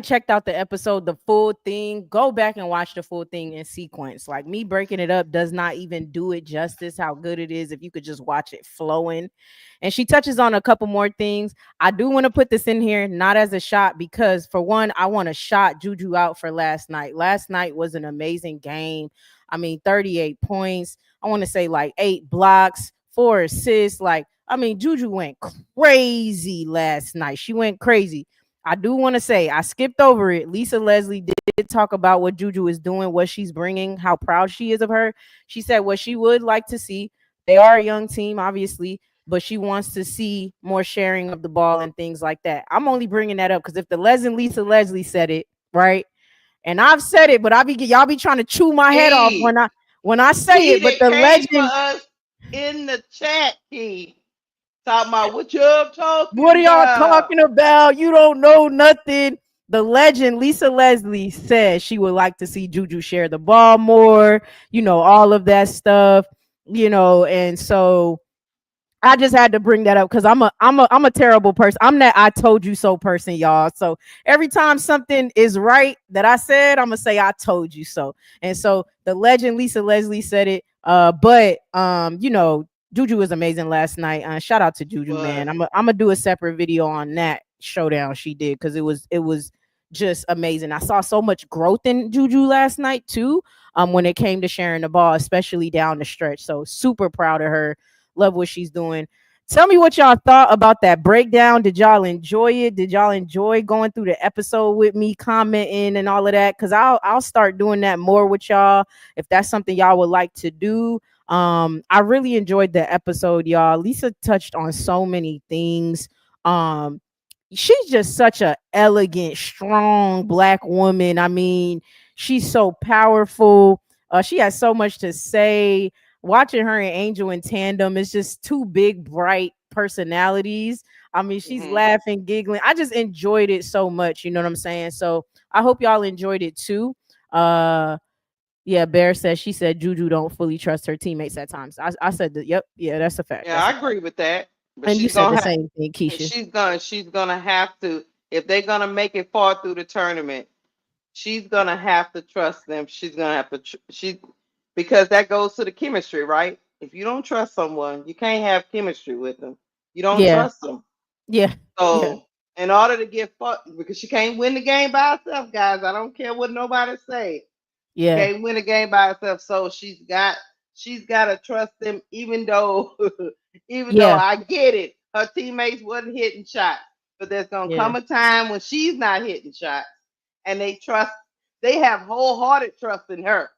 checked out the episode, the full thing, go back and watch the full thing in sequence. Like, me breaking it up does not even do it justice how good it is if you could just watch it flowing. And she touches on a couple more things. I do want to put this in here, not as a shot, because for one, I want to shot Juju out for last night. Last night was an amazing game. I mean, 38 points. I want to say like 8 blocks, 4 assists. Like, I mean, Juju went crazy last night. She went crazy. I do want to say, I skipped over it. Lisa Leslie did talk about what Juju is doing, what she's bringing, how proud she is of her. She said what she would like to see. They are a young team, obviously, but she wants to see more sharing of the ball and things like that. I'm only bringing that up because if the Lisa Leslie said it, right, and I've said it, but y'all be trying to chew my head off when I say it. But the legend in the chat, Key. Talking about what y'all talking What are y'all talking about? You don't know nothing. The legend Lisa Leslie says she would like to see Juju share the ball more, you know, all of that stuff, you know, and so I just had to bring that up because I'm a terrible person. I'm that I told you so person, y'all. So every time something is right that I said, I'm gonna say I told you so. And so the legend Lisa Leslie said it. But you know, Juju was amazing last night. Shout out to Juju, man. I'm gonna do a separate video on that showdown she did because it was just amazing. I saw so much growth in Juju last night too. When it came to sharing the ball, especially down the stretch. So super proud of her. Love what she's doing. Tell me what y'all thought about that breakdown. Did y'all enjoy it? Did y'all enjoy going through the episode with me, commenting and all of that? Because I'll start doing that more with y'all if that's something y'all would like to do. I really enjoyed the episode, y'all. Lisa touched on so many things. She's just such a elegant, strong Black woman. I mean, she's so powerful. She has so much to say. Watching her and Angel in tandem is just two big, bright personalities. I mean, she's laughing, giggling. I just enjoyed it so much. You know what I'm saying? So I hope y'all enjoyed it too. Yeah, Bear says she said Juju don't fully trust her teammates at times. I said that. Yep, yeah, that's a fact. Yeah, I agree with that. But and you said the same thing, Keisha. She's gonna have to, if they're gonna make it far through the tournament, she's gonna have to trust them. She's gonna have to because that goes to the chemistry, right? If you don't trust someone, you can't have chemistry with them. You don't Yeah. trust them. Yeah. Yeah. So in order to get fucked, because she can't win the game by herself, guys. I don't care what nobody say. She Yeah. can't win a game by herself. So she's got to trust them, even though even though Yeah. I get it, her teammates wasn't hitting shots, but there's gonna Yeah. come a time when she's not hitting shots, and they have wholehearted trust in her.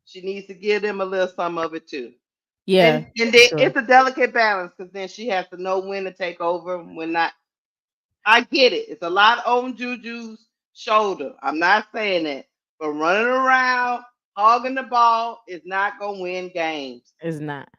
She needs to give them a little some of it too. Yeah. And For then sure. it's a delicate balance because then she has to know when to take over, when not. I get it. It's a lot on Juju's shoulder. I'm not saying that. But running around, hogging the ball is not going to win games. It's not.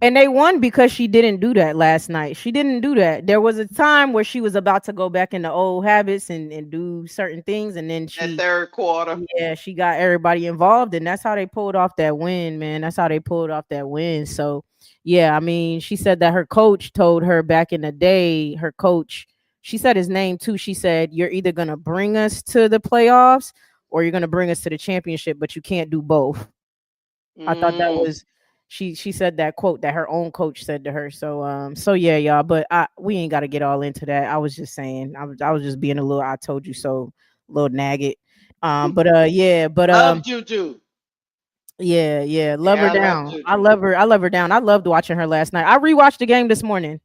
And they won because she didn't do that last night. She didn't do that. There was a time where she was about to go back into old habits and do certain things. And then That third quarter. yeah, she got everybody involved. And that's how they pulled off that win, man. That's how they pulled off that win. So, yeah, I mean, she said that her coach told her back in the day, her coach, she said his name too. She said, you're either going to bring us to the playoffs or you're going to bring us to the championship, but you can't do both. I thought that was she said that quote that her own coach said to her. So so yeah, y'all, but we ain't got to get all into that. I was just saying. I was just being a little I told you so, little nagget. But yeah, but Love Juju. yeah, yeah, love Yeah, her I love down. I Juju. love her. I love her down. I loved watching her last night. I rewatched the game this morning.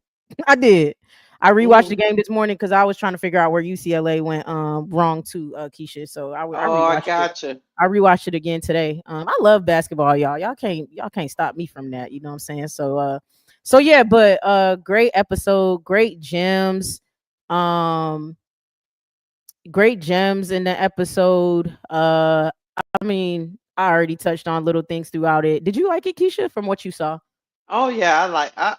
I did. I rewatched the game this morning because I was trying to figure out where UCLA went wrong to Keisha. So I Oh, I rewatched it. gotcha. I rewatched it again today. I love basketball, y'all. Y'all can't stop me from that. You know what I'm saying? So yeah, but great episode, great gems. Um Great gems in the episode. I mean, I already touched on little things throughout it. Did you like it, Keisha, from what you saw? Oh yeah,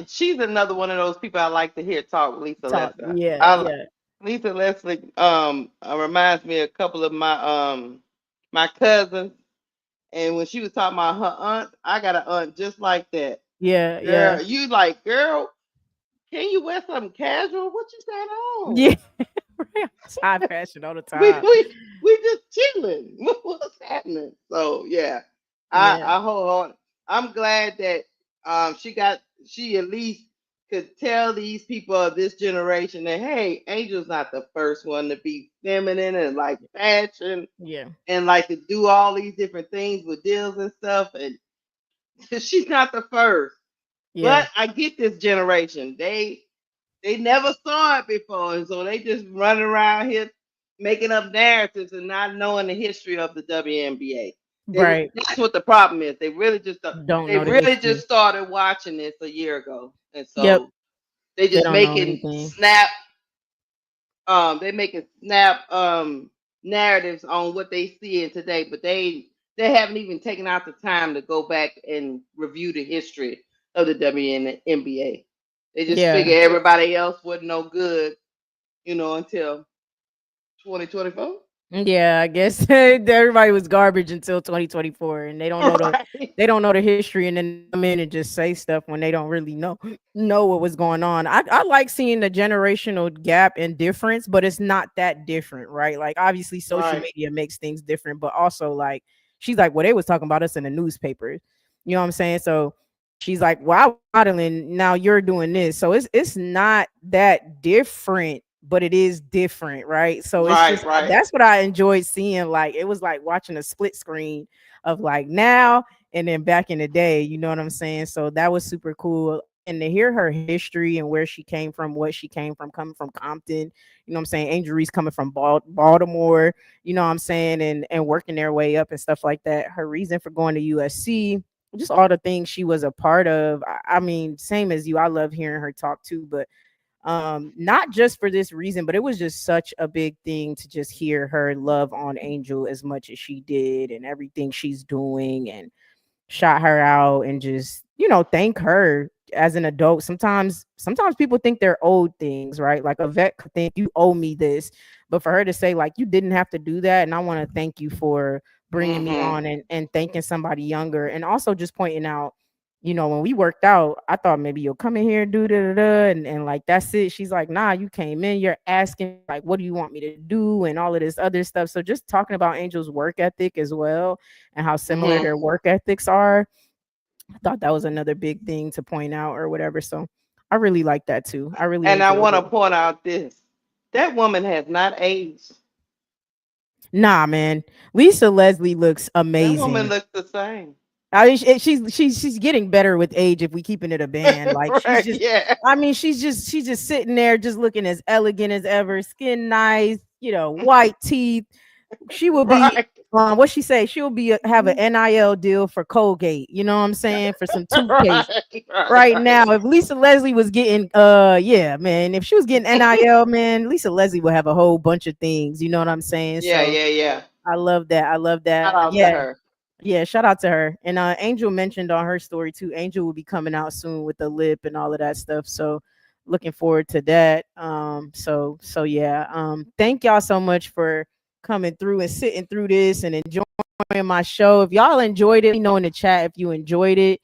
she's another one of those people I like to hear talk, Lisa Talk. Leslie. Yeah, yeah. Lisa Leslie reminds me of a couple of my cousins, and when she was talking about her aunt, I got an aunt just like that. Yeah, yeah. Girl, you like, girl, can you wear something casual? What you got on? Yeah. High fashion all the we time. we we just chilling. What's happening? So yeah, Yeah. I hold on. I'm glad that she at least could tell these people of this generation that hey, Angel's not the first one to be feminine and like fashion Yeah. and like to do all these different things with deals and stuff, and she's not the first. Yeah. But I get this generation. They never saw it before, and so they just running around here making up narratives and not knowing the history of the WNBA. Right. That's what the problem is. Don't They know the really history. just started watching this a year ago, and Yep. so they They just don't know making anything. snap narratives on what they see in today, but they haven't even taken out the time to go back and review the history of the WNBA. They just Yeah. figure everybody else wasn't no good, until 2024. Yeah, I guess everybody was garbage until 2024, and Right. they don't know the history, and then come in and just say stuff when they don't really know what was going on. I like seeing the generational gap and difference, but it's not that different, right? Like obviously social Right. media makes things different, but also like she's like, well, they was talking about us in the newspapers. You know what I'm saying? So she's like, well, I was modeling, now you're doing this. So it's not that different, but it is different, right? So it's Right. just Right. that's what I enjoyed seeing. Like it was like watching a split screen of like now and then back in the day, you know what I'm saying? So that was super cool. And to hear her history and where she came from, what she came from, coming from Compton, you know what I'm saying? Angel Reese coming from Baltimore, you know what I'm saying? And working their way up and stuff like that. Her reason for going to USC, just all the things she was a part of. I mean, same as you, I love hearing her talk too, but not just for this reason, but it was just such a big thing to just hear her love on Angel as much as she did and everything she's doing, and shout her out and just, thank her as an adult. Sometimes people think they're owed things, right? Like a vet could think you owe me this, but for her to say like you didn't have to do that, and I want to thank you for bringing me Mm-hmm. on and thanking somebody younger, and also just pointing out when we worked out, I thought maybe you'll come in here and do da da da, and like that's it. She's like, nah, you came in, you're asking like, what do you want me to do, and all of this other stuff. So just talking about Angel's work ethic as well, and how similar Mm-hmm. their work ethics are. I thought that was another big thing to point out or whatever. So I really like that too. I really And I enjoyed want to it. point out this: that woman has not aged. Nah, man, Lisa Leslie looks That woman amazing. looks the same. I mean, she's getting better with age. If we keeping it a band, like she's Right? just, Yeah. I mean, she's just sitting there, just looking as elegant as ever, skin nice, white teeth. She will be, Right. what she say? She'll be have an NIL deal for Colgate. You know what I'm saying? For some toothpaste Right. Right. right now. Right. If Lisa Leslie was getting, yeah, man, if she was getting NIL, man, Lisa Leslie would have a whole bunch of things. You know what I'm saying? Yeah. So Yeah. Yeah. I love that. I love Shout that. out to Yeah. her. Yeah, shout out to her. And Angel mentioned on her story too. Angel will be coming out soon with the lip and all of that stuff. So looking forward to that. So yeah. Thank y'all so much for coming through and sitting through this and enjoying my show. If y'all enjoyed it, let me know in the chat if you enjoyed it.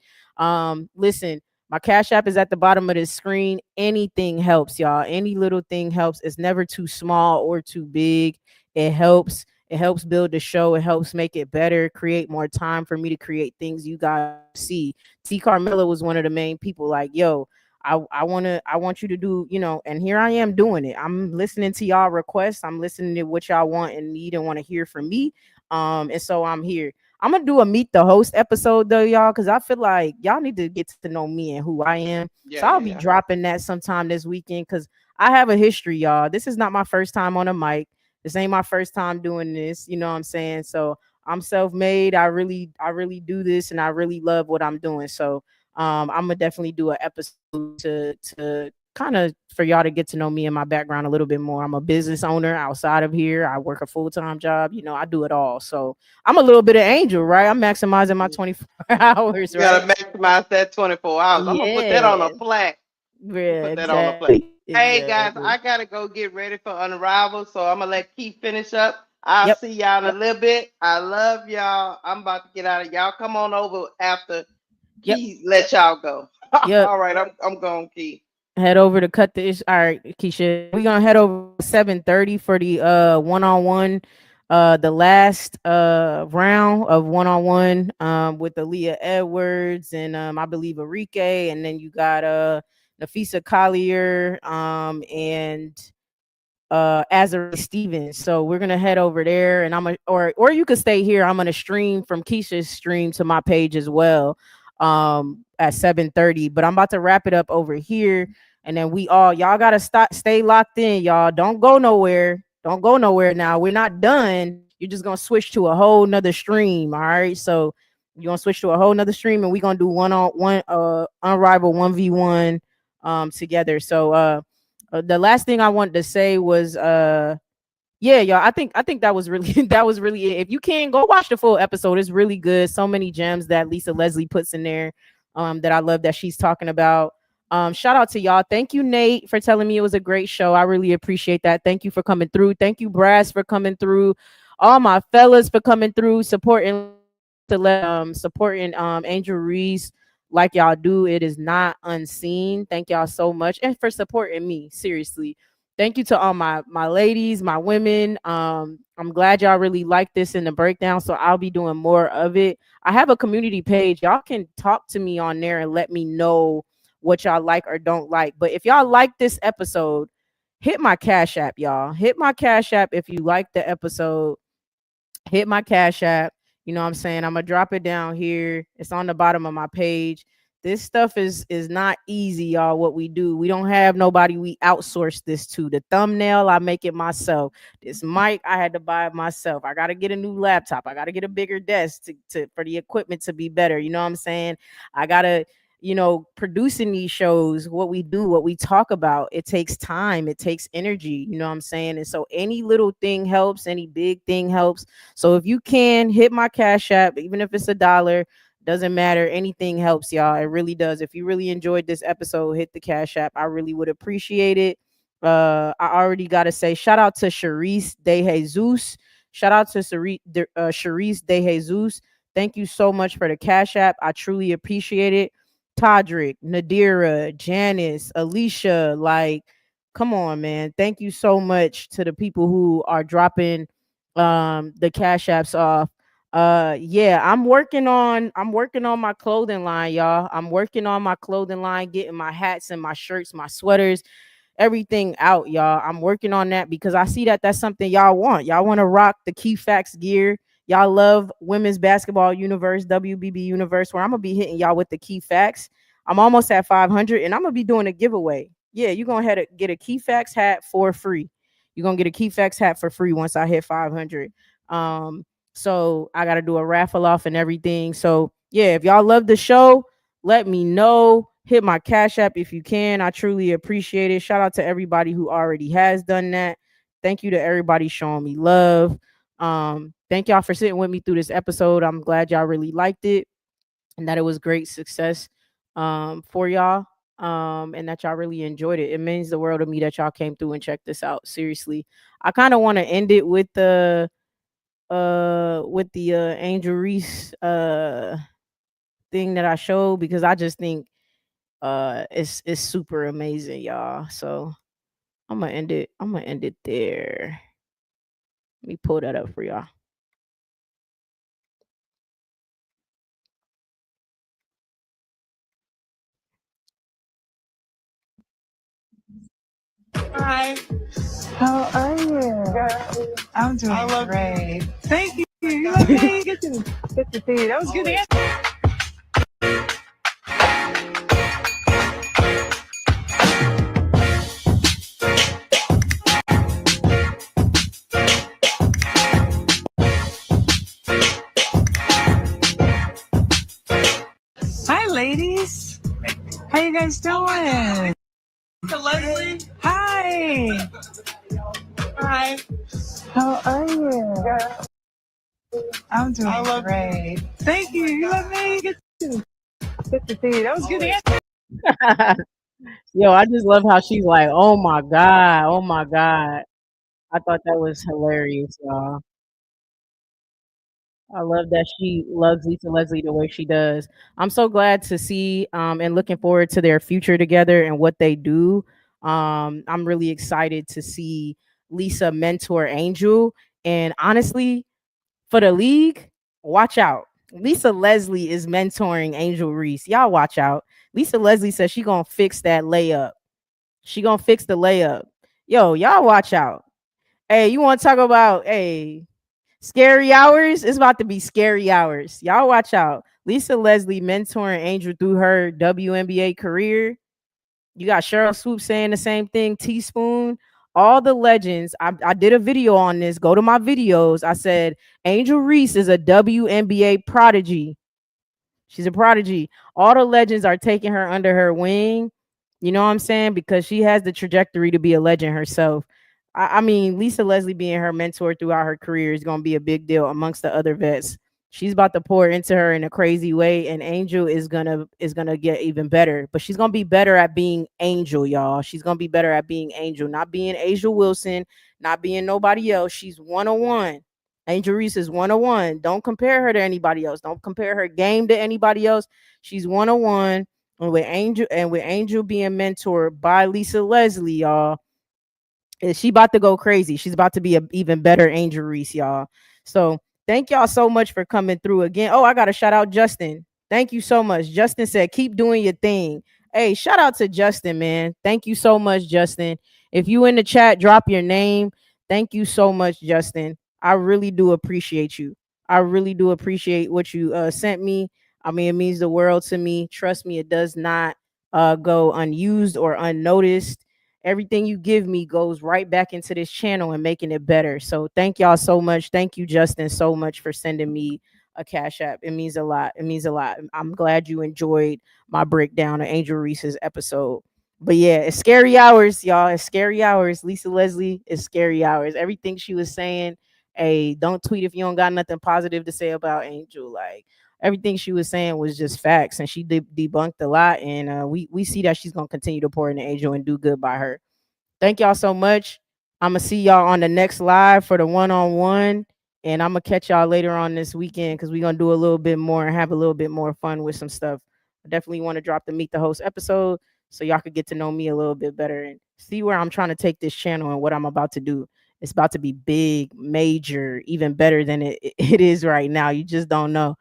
Listen, my Cash App is at the bottom of the screen. Anything helps, y'all. Any little thing helps. It's never too small or too big. It helps. It helps build the show. It helps make it better, create more time for me to create things you guys see. T. Carmilla was one of the main people like, yo, I want you to do, and here I am doing it. I'm listening to y'all requests. I'm listening to what y'all want and need and want to hear from me. And so I'm here. I'm gonna do a meet the host episode though, y'all, because I feel like y'all need to get to know me and who I am. So Yeah. I'll Yeah. be Yeah. dropping that sometime this weekend because I have a history, y'all. This is not my first time on a mic. This ain't my first time doing this. You know what I'm saying? So I'm self-made. I really do this and I really love what I'm doing. So I'm gonna definitely do an episode to kind of for y'all to get to know me and my background a little bit more. I'm a business owner outside of here. I work a full-time job. I do it all. So I'm a little bit of angel, right? I'm maximizing my 24 hours, You gotta right? maximize that 24 hours. I'm gonna put that on a Yeah. plaque. I'm gonna Yeah, put that on a plaque. exactly. Hey guys, Exactly. I gotta go get ready for Unravel, so I'm gonna let Keith finish up. I'll Yep. see y'all in a little bit. I love y'all. I'm about to get out of y'all. Come on over after Yep. Keith let y'all go. Yep. All right, I'm going, Keith. Head over to cut the ish. All right, Keisha. We're gonna head over 7:30 for the one-on-one, the last round of one-on-one with Aaliyah Edwards and I believe Enrique, and then you got Nafisa Collier and Azari Stevens. So we're gonna head over there, and or you could stay here. I'm gonna stream from Keisha's stream to my page as well at 7:30. But I'm about to wrap it up over here, and then y'all gotta stay locked in, y'all. Don't go nowhere. Don't go nowhere now. We're not done. You're just gonna switch to a whole nother stream. All right. So you're gonna switch to a whole nother stream, and we're gonna do one-on-one unrivaled 1v1 together. So the last thing I wanted to say was yeah, y'all, I think that was really that was really it. If you can go watch the full episode, it's really good. So many gems that Lisa Leslie puts in there that I love that she's talking about. Shout out to y'all. Thank you, Nate, for telling me it was a great show. I really appreciate that. Thank you for coming through. Thank you, Brass, for coming through. All my fellas for coming through, supporting Angel Reese like y'all do. It is not unseen. Thank y'all so much. And for supporting me. Seriously. Thank you to all my ladies, my women. I'm glad y'all really like this in the breakdown. So I'll be doing more of it. I have a community page. Y'all can talk to me on there and let me know what y'all like or don't like. But if y'all like this episode, hit my Cash App, y'all. Hit my Cash App if you like the episode. Hit my Cash App. You know what I'm saying? I'm gonna drop it down here. It's on the bottom of my page. This stuff is not easy, y'all. What we do, we don't have nobody we outsource this to. The thumbnail, I make it myself. This mic, I had to buy it myself. I gotta get a new laptop. I gotta get a bigger desk to for the equipment to be better. You know what I'm saying? I gotta, producing these shows, what we do, what we talk about, it takes time, it takes energy. You know what I'm saying? And so any little thing helps, any big thing helps. So if you can hit my Cash App, even if it's $1, doesn't matter. Anything helps, y'all. It really does. If you really enjoyed this episode, hit the Cash App. I really would appreciate it. I already gotta say, shout out to Charisse De Jesus. Shout out to Charisse De Jesus. Thank you so much for the Cash App. I truly appreciate it. Todrick, Nadira, Janice, Alicia. Like, come on, man. Thank you so much to the people who are dropping the cash apps off. Yeah, I'm working on my clothing line, y'all. I'm working on my clothing line, getting my hats and my shirts, my sweaters, everything out, y'all. I'm working on that because I see that that's something y'all want. Y'all want to rock the Key Facts gear. Y'all love women's basketball universe, WBB universe, where I'm gonna be hitting y'all with the key facts. I'm almost at 500, and I'm gonna be doing a giveaway. Yeah, you're gonna have to get a key facts hat for free. You're gonna get a key facts hat for free once I hit 500. Um, so I gotta do a raffle off and everything. So yeah, if y'all love the show, let me know. Hit my cash app if you can. I truly appreciate it. Shout out to everybody who already has done that. Thank you to everybody showing me love. Thank y'all for sitting with me through this episode. I'm glad y'all really liked it and that it was great success for y'all. And that y'all really enjoyed it. It means the world to me that y'all came through and checked this out. Seriously. I kind of want to end it with the Angel Reese thing that I showed because I just think it's super amazing, y'all. So I'm gonna end it there. Let me pull that up for y'all. Hi. How are you? I'm doing great. Thank you. You love me. Get to see. That was good answer. Hi, ladies. How you guys doing? Leslie. Hi. Hi. How are you? I'm doing great. Thank you. You love me. Get to see. That was good answer. Yo, I just love how she's like, oh my God, oh my God. I thought that was hilarious, y'all. I love that she loves Lisa Leslie the way she does. I'm so glad to see and looking forward to their future together and what they do. I'm really excited to see Lisa mentor Angel. And honestly, for the league, watch out. Lisa Leslie is mentoring Angel Reese. Y'all watch out. Lisa Leslie says she gonna fix that layup. She gonna fix the layup. Yo, y'all watch out. Hey, you want to talk about scary hours? It's about to be scary hours. Y'all watch out. Lisa Leslie mentoring Angel through her WNBA career. You got Cheryl Swoop saying the same thing. Teaspoon. All the legends. I did a video on this. Go to my videos. I said Angel Reese is a WNBA prodigy. She's a prodigy. All the legends are taking her under her wing. You know what I'm saying? Because she has the trajectory to be a legend herself. I mean, Lisa Leslie being her mentor throughout her career is going to be a big deal amongst the other vets. She's about to pour into her in a crazy way, and Angel is gonna get even better. But she's gonna be better at being Angel, y'all. She's gonna be better at being Angel, not being Angel Wilson, not being nobody else. She's 101. Angel Reese is 101. Don't compare her to anybody else. Don't compare her game to anybody else. She's 101. And with Angel being mentored by Lisa Leslie, y'all, she about to go crazy. She's about to be an even better Angel Reese, y'all. So thank y'all so much for coming through again. Oh, I got to shout out Justin. Thank you so much. Justin said, keep doing your thing. Hey, shout out to Justin, man. Thank you so much, Justin. If you in the chat, drop your name. Thank you so much, Justin. I really do appreciate you. I really do appreciate what you sent me. I mean, it means the world to me. Trust me, it does not go unused or unnoticed. Everything you give me goes right back into this channel and making it better. So thank y'all so much. Thank you, Justin, so much for sending me a cash app. It means a lot. It means a lot. I'm glad you enjoyed my breakdown of Angel Reese's episode. But yeah, it's scary hours, y'all. It's scary hours. Lisa Leslie is scary hours. Everything she was saying, hey, don't tweet if you don't got nothing positive to say about Angel. Like everything she was saying was just facts, and she debunked a lot. And we see that she's gonna continue to pour into Angel and do good by her. Thank y'all so much. I'm gonna see y'all on the next live for the one-on-one, and I'm gonna catch y'all later on this weekend because we're gonna do a little bit more and have a little bit more fun with some stuff. I definitely want to drop the Meet the Host episode so y'all could get to know me a little bit better and see where I'm trying to take this channel and what I'm about to do. It's about to be big, major, even better than it is right now. You just don't know.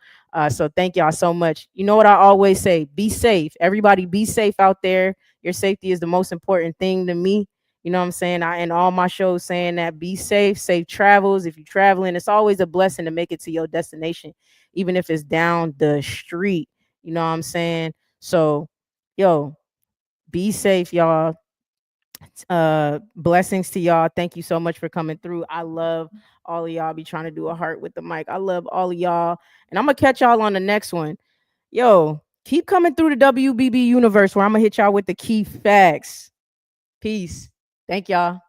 So thank y'all so much. You know what I always say? Be safe. Everybody be safe out there. Your safety is the most important thing to me. You know what I'm saying? I end all my shows saying that be safe, safe travels. If you're traveling, it's always a blessing to make it to your destination, even if it's down the street. You know what I'm saying? So, yo, be safe, y'all. Blessings to y'all. Thank you so much for coming through. I love all of y'all. Be trying to do a heart with the mic. I love all of y'all. And I'm gonna catch y'all on the next one. Yo, keep coming through the WBB universe where I'm gonna hit y'all with the key facts. Peace. Thank y'all.